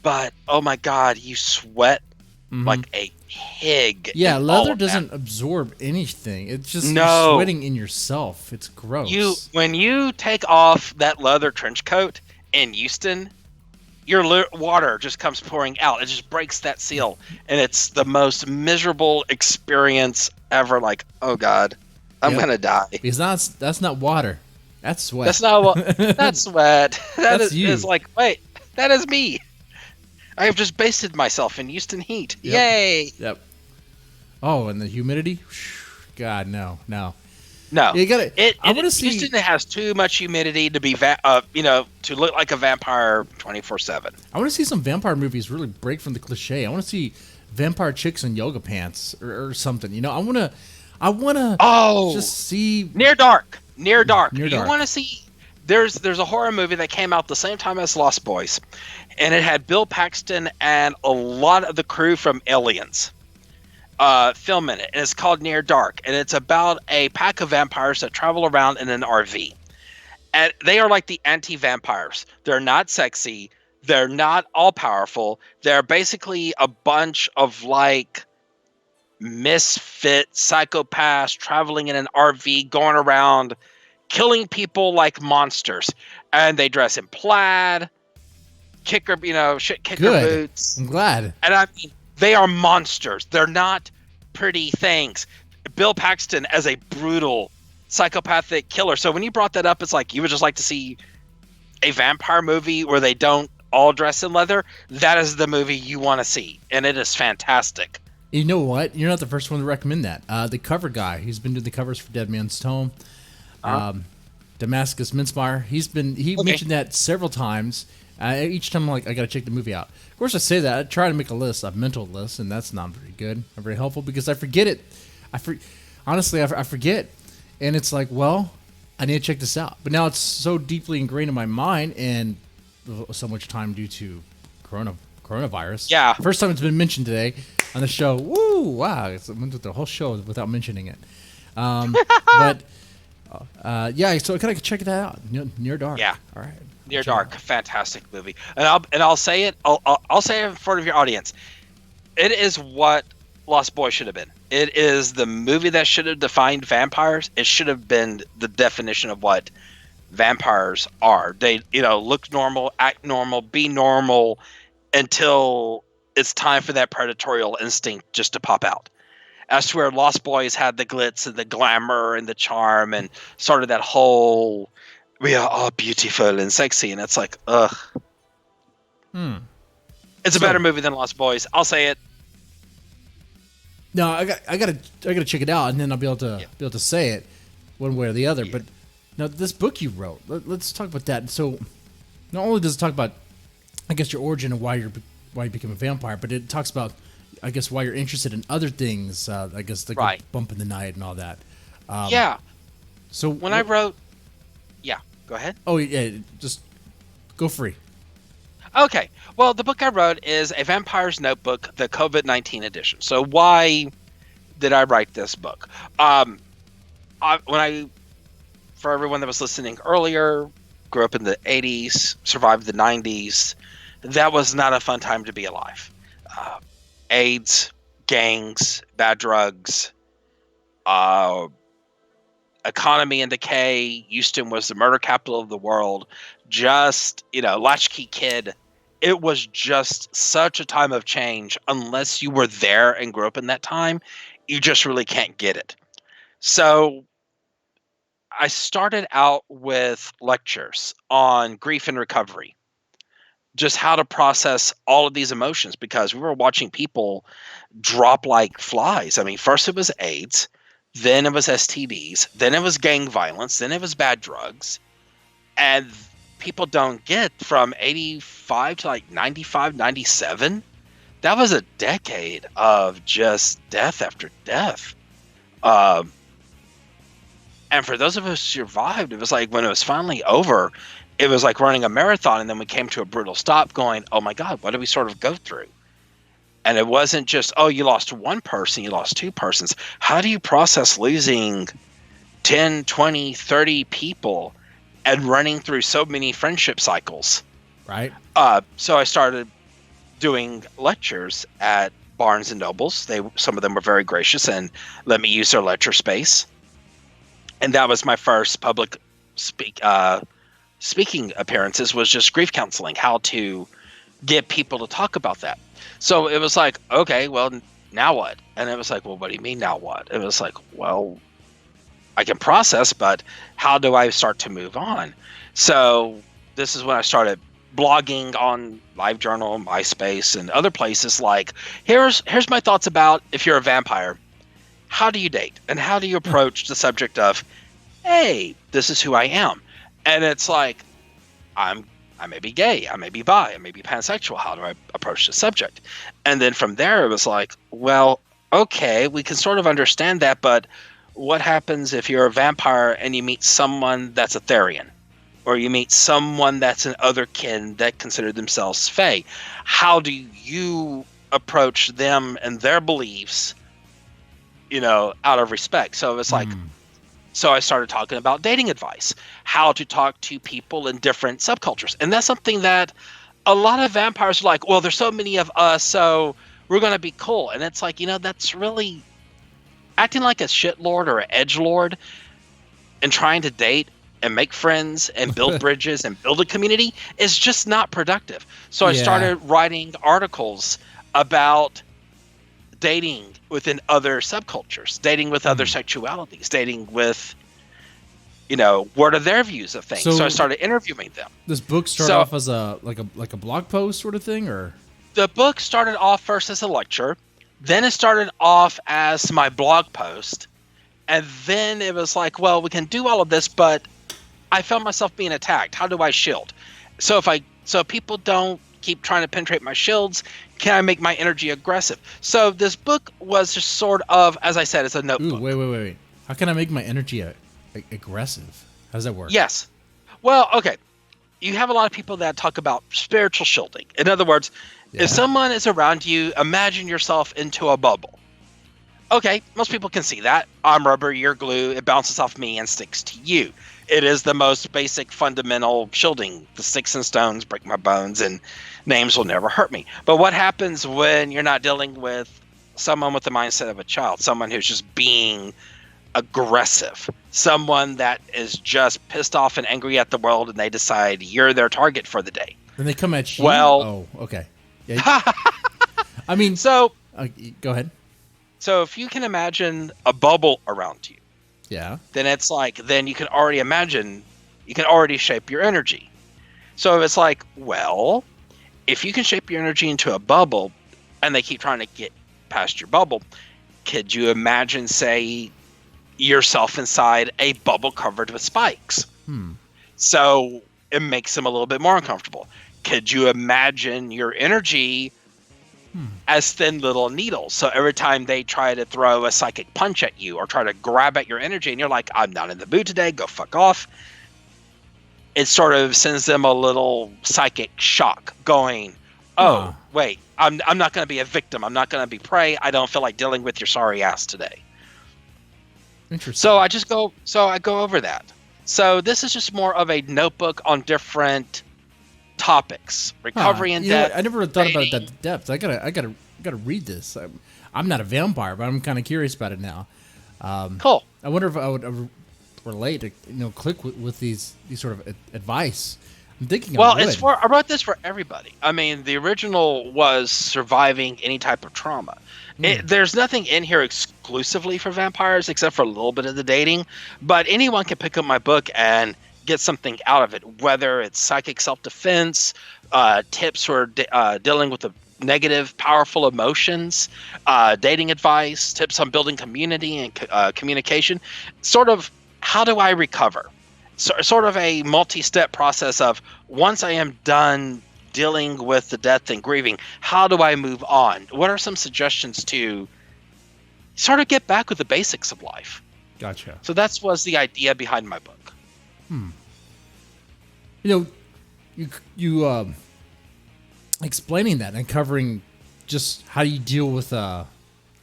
But oh my God, you sweat like a pig. Yeah, leather doesn't absorb anything. It's just you're sweating in yourself. It's gross. When you take off that leather trench coat in Houston, your water just comes pouring out. It just breaks that seal, and it's the most miserable experience ever. Like, oh God, I'm gonna die. Because that's not water. That's sweat. That's not what. That's sweat. That's you. It's like, wait, that is me. I have just basted myself in Houston heat. Yep. Yay! Yep. Oh, and the humidity? God, no. No. You gotta. I want to see. Houston has too much humidity to be, to look like a vampire 24/7. I want to see some vampire movies really break from the cliche. I want to see vampire chicks in yoga pants or something. I want to. Just see Near Dark. You want to see? There's a horror movie that came out the same time as Lost Boys, and it had Bill Paxton and a lot of the crew from Aliens filming it. And it's called Near Dark, and it's about a pack of vampires that travel around in an RV. And they are like the anti-vampires. They're not sexy. They're not all-powerful. They're basically a bunch of like misfit psychopaths traveling in an RV, going around killing people like monsters. And they dress in plaid, kicker boots. I'm glad. And I mean, they are monsters. They're not pretty things. Bill Paxton as a brutal psychopathic killer. So when you brought that up, it's like you would just like to see a vampire movie where they don't all dress in leather. That is the movie you want to see, and it is fantastic. You know what? You're not the first one to recommend that. The cover guy, he's been doing the covers for Deadman's Tome. Damascus Mintzmeyer, he mentioned that several times, Each time I'm like, I gotta check the movie out. Of course, I say that. I try to make a list, a mental list, and that's not very good, not very helpful because I forget it. Honestly, I forget, and it's like, well, I need to check this out. But now it's so deeply ingrained in my mind, and so much time due to coronavirus. Yeah. First time it's been mentioned today on the show. Woo! Wow, I went through the whole show without mentioning it. But yeah, so I gotta check that out. Near Dark. Yeah. All right. Near Dark, fantastic movie, and I'll say it. I'll say it in front of your audience. It is what Lost Boys should have been. It is the movie that should have defined vampires. It should have been the definition of what vampires are. They, look normal, act normal, be normal, until it's time for that predatorial instinct just to pop out. As to where Lost Boys had the glitz and the glamour and the charm and sort of that whole, we are all beautiful and sexy, and it's like, ugh. It's a better movie than Lost Boys. I'll say it. No, I gotta check it out, and then I'll be able to say it one way or the other. Yeah. But now this book you wrote, let's talk about that. So, not only does it talk about, I guess, your origin and why you became a vampire, but it talks about, I guess, why you're interested in other things. I guess like Bump in the Night and all that. Yeah. So when I wrote, yeah, go ahead. Oh yeah, just go free. Okay. Well, the book I wrote is A Vampire's Notebook, the COVID-19 edition. So why did I write this book? For everyone that was listening earlier, grew up in the 80s, survived the 90s. That was not a fun time to be alive. AIDS, gangs, bad drugs, economy in decay. Houston was the murder capital of the world. Just, latchkey kid. It was just such a time of change. Unless you were there and grew up in that time, you just really can't get it. So I started out with lectures on grief and recovery, just how to process all of these emotions, because we were watching people drop like flies. I mean, first it was AIDS, then it was STDs, then it was gang violence, then it was bad drugs. And people don't get from 85 to like 95, 97. That was a decade of just death after death. And for those of us who survived, it was like when it was finally over, it was like running a marathon, and then we came to a brutal stop going, oh my God, what did we sort of go through? And it wasn't just, oh, you lost one person, you lost two persons. How do you process losing 10, 20, 30 people and running through so many friendship cycles? Right. So I started doing lectures at Barnes and Nobles. Some of them were very gracious and let me use their lecture space. And that was my first public speaking appearances, was just grief counseling, how to get people to talk about that. So it was like, okay, well, now what? And it was like, well, what do you mean now what? It was like, well, I can process, but how do I start to move on? So this is when I started blogging on LiveJournal, MySpace, and other places. Like, here's my thoughts about if you're a vampire. How do you date? And how do you approach the subject of, hey, this is who I am? And it's like, I may be gay, I may be bi, I may be pansexual. How do I approach the subject? And then from there, it was like, well, okay, we can sort of understand that, but what happens if you're a vampire and you meet someone that's a Therian? Or you meet someone that's an otherkin that consider themselves Fae? How do you approach them and their beliefs, out of respect? So it's like, so I started talking about dating advice, how to talk to people in different subcultures. And that's something that a lot of vampires are like, well, there's so many of us, so we're going to be cool. And it's like, that's really acting like a shitlord or an edgelord and trying to date and make friends and build bridges and build a community is just not productive. So I started writing articles about dating within other subcultures, dating with other sexualities, dating with, what are their views of things? So I started interviewing them. This book started off as a blog post sort of thing, or? The book started off first as a lecture, then it started off as my blog post, and then it was like, well, we can do all of this, but I found myself being attacked. How do I shield? So if I so people don't keep trying to penetrate my shields? Can I make my energy aggressive? So this book was just sort of, as I said, it's a Ooh, notebook. wait. How can I make my energy aggressive? How does that work? Yes. Well, okay. You have a lot of people that talk about spiritual shielding. In other words, Yeah. if someone is around you, imagine yourself into a bubble. Okay, most people can see that. I'm rubber, you're glue, it bounces off me and sticks to you. It is the most basic fundamental shielding. The sticks and stones break my bones and names will never hurt me. But what happens when you're not dealing with someone with the mindset of a child, someone who's just being aggressive, someone that is just pissed off and angry at the world and they decide you're their target for the day? Then they come at you. Well, oh, okay. Yeah. I mean, so go ahead. So if you can imagine a bubble around you, Yeah. then it's like, then you can already imagine, you can already shape your energy. So it's like, well, if you can shape your energy into a bubble and they keep trying to get past your bubble, could you imagine, say, yourself inside a bubble covered with spikes? So it makes them a little bit more uncomfortable. Could you imagine your energy as thin little needles? So every time they try to throw a psychic punch at you or try to grab at your energy and you're like, I'm not in the mood today, go fuck off, it sort of sends them a little psychic shock going, oh, wait, I'm not going to be a victim. I'm not going to be prey. I don't feel like dealing with your sorry ass today. Interesting. So I go over that. So this is just more of a notebook on different topics, recovery and death. I never thought about that depth. I gotta read this. I'm not a vampire, but I'm kind of curious about it now. Cool. I wonder if I would relate, click with these sort of advice. I'm thinking. Well, I wrote this for everybody. I mean, the original was surviving any type of trauma. There's nothing in here exclusively for vampires except for a little bit of the dating, but anyone can pick up my book and get something out of it, whether it's psychic self-defense, tips for dealing with the negative, powerful emotions, dating advice, tips on building community and communication, sort of how do I recover? Sort of a multi-step process of once I am done dealing with the death and grieving, how do I move on? What are some suggestions to sort of get back with the basics of life? Gotcha. So that was the idea behind my book. You explaining that and covering just how you deal with to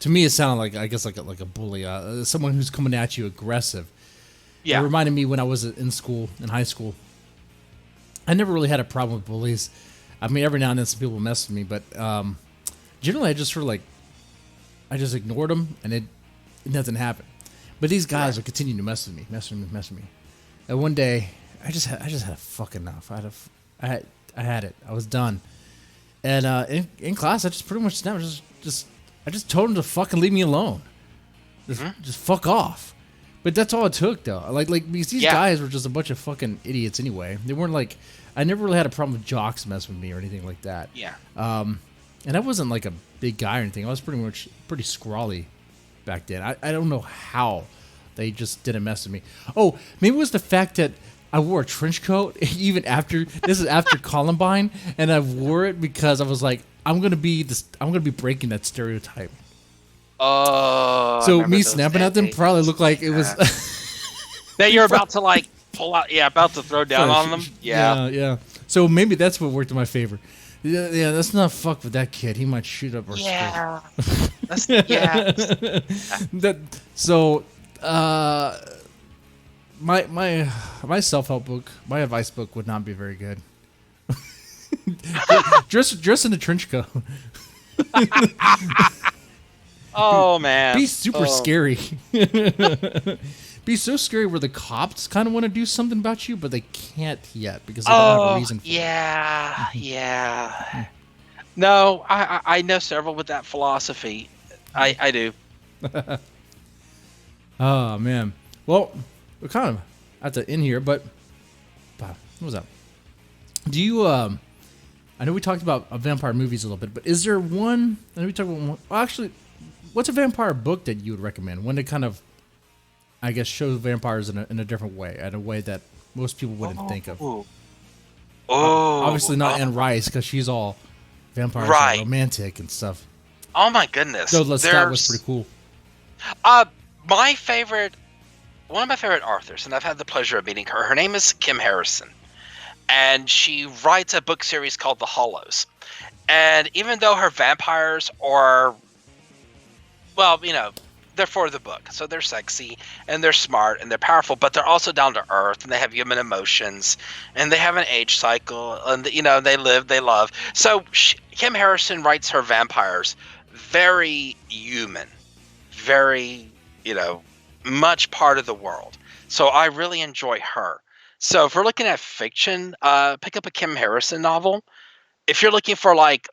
me it sounded like, I guess, like a bully, someone who's coming at you aggressive. Yeah. It reminded me when I was in high school. I never really had a problem with bullies. I mean, every now and then some people mess with me, but generally I just sort of I just ignored them and it doesn't happen. But these guys would continue to mess with me. And one day, I just had fucking enough. I had it. I was done. And in class, I just pretty much snapped. I just told them to fucking leave me alone. Just fuck off. But that's all it took, though. Because these guys were just a bunch of fucking idiots anyway. They weren't I never really had a problem with jocks messing with me or anything like that. Yeah. And I wasn't like a big guy or anything. I was pretty scrawly back then. I don't know how they just didn't mess with me. Oh, maybe it was the fact that I wore a trench coat even after this is after Columbine, and I wore it because I was like, I'm gonna be breaking that stereotype. Oh. So me snapping at them probably looked like it was that you're about to pull out, about to throw down on them. Yeah. So maybe that's what worked in my favor. Yeah, let's not fuck with that kid. He might shoot up our school. My self-help book, my advice book would not be very good. dress in a trench coat. Oh man, be super scary. Be so scary where the cops kind of want to do something about you, but they can't yet because they don't have a reason for it. Yeah. No, I know several with that philosophy. I do. Oh man. Well, we're kind of at the end here, but what was that? Do you I know we talked about vampire movies a little bit, but is there one? I know we talked about one. Well, actually, what's a vampire book that you would recommend? One that kind of, I guess, shows vampires in a different way, in a way that most people wouldn't think of. Oh, Obviously not Anne Rice because she's all vampires are right. romantic and stuff. Oh my goodness. Though Lestat was pretty cool. Uh my favorite one of my favorite authors, and I've had the pleasure of meeting her. Her name is Kim Harrison, and she writes a book series called The Hollows. And even though her vampires are, well, they're for the book, so they're sexy and they're smart and they're powerful, but they're also down to earth and they have human emotions and they have an age cycle and they live, they love. So Kim Harrison writes her vampires very human, very much part of the world. So I really enjoy her. So if we're looking at fiction, pick up a Kim Harrison novel. If you're looking for like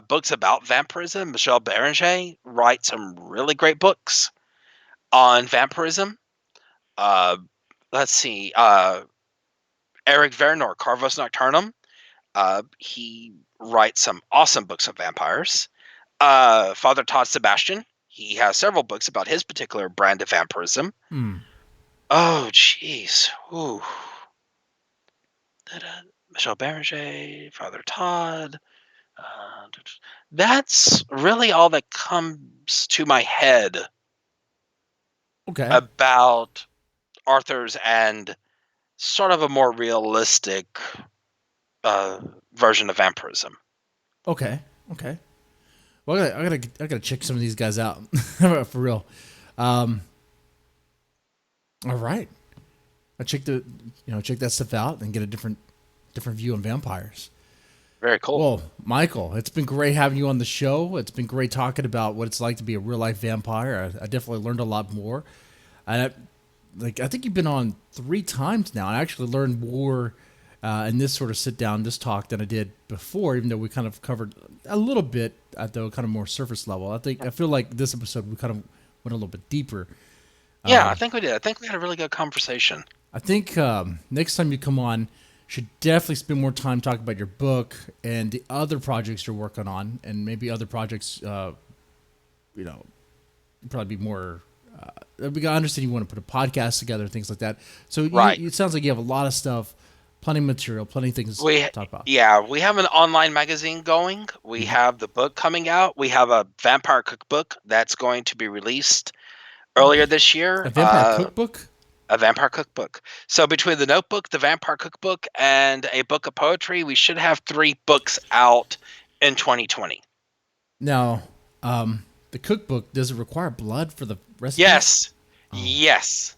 books about vampirism, Michelle Beranger writes some really great books on vampirism. Uh, let's see, Eric Vernor, Carvos Nocturnum. He writes some awesome books on vampires. Father Todd Sebastian. He has several books about his particular brand of vampirism. Hmm. Oh, jeez. Ooh. Michelle Beranger, Father Todd. Uh, that's really all that comes to my head Okay. about Arthur's and sort of a more realistic version of vampirism. Okay. Okay. Well, I gotta check some of these guys out for real. All right. I check that stuff out and get a different view on vampires. Very cool. Well, Michael, it's been great having you on the show. It's been great talking about what it's like to be a real life vampire. I definitely learned a lot more. And I think you've been on 3 times now. I actually learned more in this sort of sit down, this talk than I did before, even though we kind of covered a little bit at the kind of more surface level. I feel like this episode we kind of went a little bit deeper. Yeah, I think we did. I think we had a really good conversation. I think next time you come on, should definitely spend more time talking about your book and the other projects you're working on, and maybe other projects. Probably be more. I understand you want to put a podcast together, things like that. So Right. it sounds like you have a lot of stuff, plenty of material, plenty of things We to talk about. Yeah, we have an online magazine going. We have the book coming out. We have a vampire cookbook that's going to be released earlier this year. A vampire cookbook. A vampire cookbook. So between the notebook, the vampire cookbook, and a book of poetry, we should have 3 books out in 2020. Now, the cookbook, does it require blood for the recipes? Yes. Oh. Yes.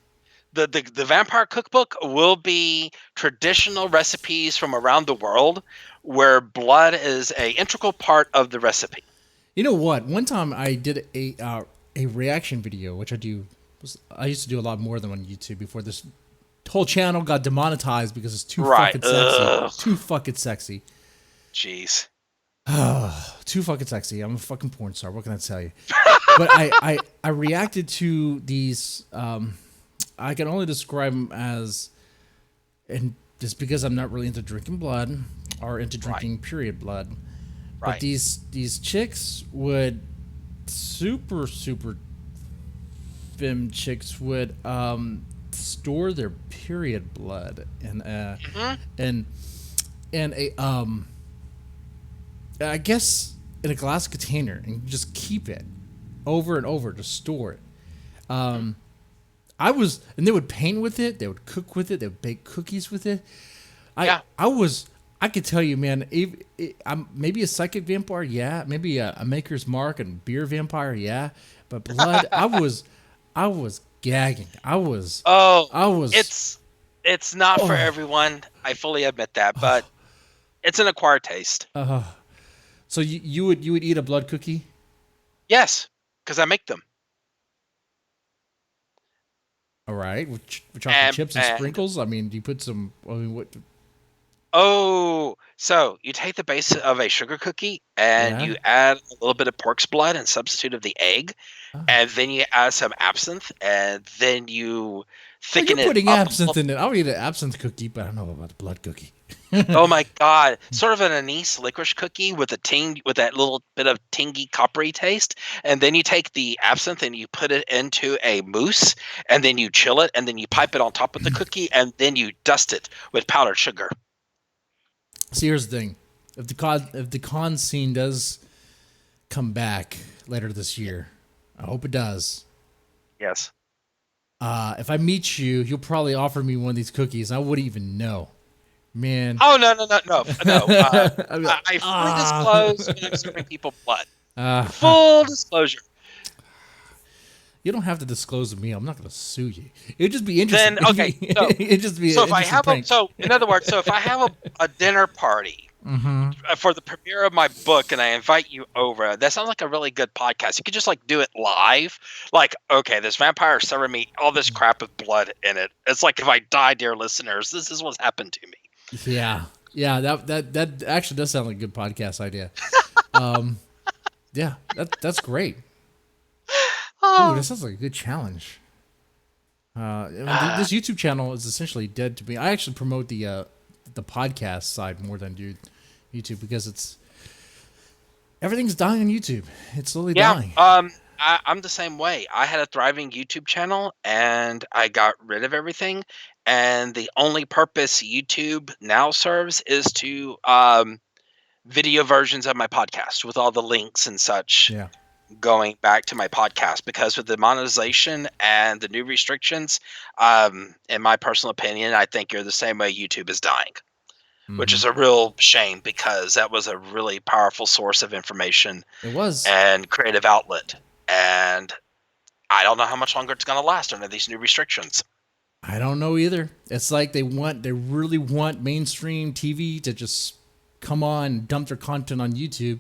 The vampire cookbook will be traditional recipes from around the world where blood is a integral part of the recipe. You know what? One time I did a reaction video, which I used to do a lot more than on YouTube before this whole channel got demonetized because it's too fucking sexy. Ugh. Too fucking sexy. Jeez. Too fucking sexy. I'm a fucking porn star. What can I tell you? But I reacted to these. I can only describe them as, and just because I'm not really into drinking blood or into drinking period blood, Right. but these chicks would super femme chicks would store their period blood and a I guess in a glass container and just keep it over and over to store it. And they would paint with it, they would cook with it, they would bake cookies with it. I could tell you, man, I'm maybe a psychic vampire, yeah, maybe a Maker's Mark and beer vampire, yeah, but blood, I was gagging. It's not for everyone. I fully admit that, but it's an acquired taste. So you would eat a blood cookie? Yes, because I make them. All right, with chocolate chips and sprinkles. I mean, do you put some? I mean, what? Oh, so you take the base of a sugar cookie and you add a little bit of pork's blood and substitute of the egg, and then you add some absinthe, and then you thicken it. You're putting up absinthe in it. I would eat an absinthe cookie, but I don't know about a blood cookie. Oh my god! Sort of an anise licorice cookie with that little bit of tingy coppery taste, and then you take the absinthe and you put it into a mousse, and then you chill it, and then you pipe it on top of the cookie, and then you dust it with powdered sugar. See, here's the thing: if the con scene does come back later this year, I hope it does. Yes. If I meet you, you'll probably offer me one of these cookies. I wouldn't even know, man. Oh no. I'd be like, I fully disclose when I'm serving people blood. uh, Full disclosure. you don't have to disclose to me. I'm not going to sue you. It'd just be interesting. Then okay, so It'd just be so an if I interesting have prank. in other words, so if I have a dinner party for the premiere of my book and I invite you over, that sounds like a really good podcast. You could just like do it live. Like, okay, this vampire serving me all this crap with blood in it. It's like if I die, dear listeners, this is what's happened to me. Yeah, that actually does sound like a good podcast idea. Yeah, that's great. Ooh, that sounds like a good challenge. I mean, this YouTube channel is essentially dead to me. I actually promote the podcast side more than do YouTube because everything's dying on YouTube. It's slowly dying. I'm the same way. I had a thriving YouTube channel and I got rid of everything. And the only purpose YouTube now serves is to video versions of my podcast with all the links and such Yeah, going back to my podcast. Because with the monetization and the new restrictions, in my personal opinion, I think you're the same way YouTube is dying, which is a real shame because that was a really powerful source of information it was. and creative outlet. And I don't know how much longer it's going to last under these new restrictions. I don't know either. It's like they really want mainstream TV to just come on and dump their content on YouTube,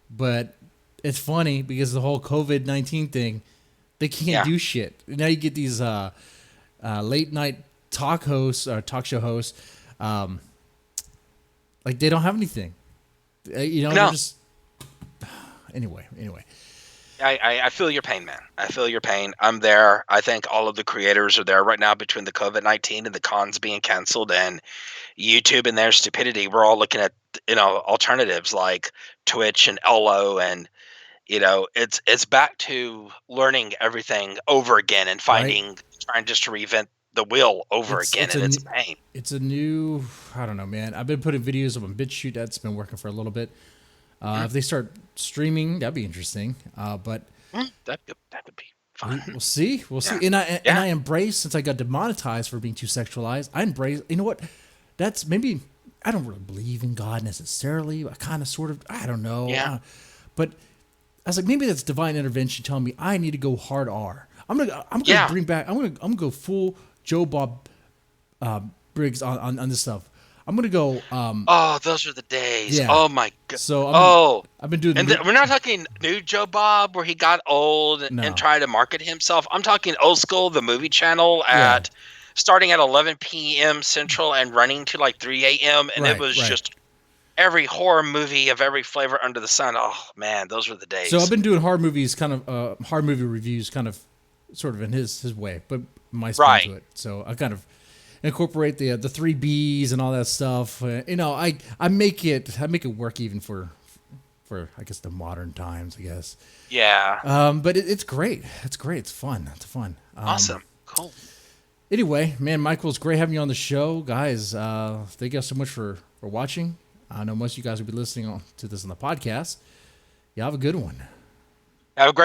but it's funny because the whole COVID-19 thing, they can't do shit. Now you get these late night talk hosts or talk show hosts, like they don't have anything. They're just anyway. I feel your pain, man. I feel your pain. I'm there. I think all of the creators are there right now between the COVID-19 and the cons being canceled and YouTube and their stupidity. We're all looking at, alternatives like Twitch and Elo, and it's back to learning everything over again and trying just to reinvent the wheel over again, and it's a pain. It's a new, I don't know, man. I've been putting videos up on BitChute. That's been working for a little bit. If they start streaming, that'd be interesting. But that would be fun. We'll see. And I embrace, since I got demonetized for being too sexualized. I embrace. You know what? That's maybe I don't really believe in God necessarily. I kind of, sort of. I don't know. Yeah. But I was like, maybe that's divine intervention telling me I need to go hard R. I'm gonna bring back. I'm gonna go full Joe Bob Briggs on this stuff. I'm gonna go. Oh, those are the days. Yeah. Oh my god. So I've been doing. And we're not talking new Joe Bob where he got old and tried to market himself. I'm talking old school, the movie channel starting at 11 p.m. Central and running to like 3 a.m. And it was just every horror movie of every flavor under the sun. Oh man, those were the days. So I've been doing horror movies, kind of horror movie reviews, kind of, sort of in his way, but my spin to it. So I kind of incorporate the 3 Bs and all that stuff. I make it work even for I guess the modern times, I guess. Yeah. But it's great. It's great. It's fun. Awesome. Cool. Anyway, man, Michael, it's great having you on the show, guys. Thank you guys so much for watching. I know most of you guys will be listening to this on the podcast. You have a good one. Have a great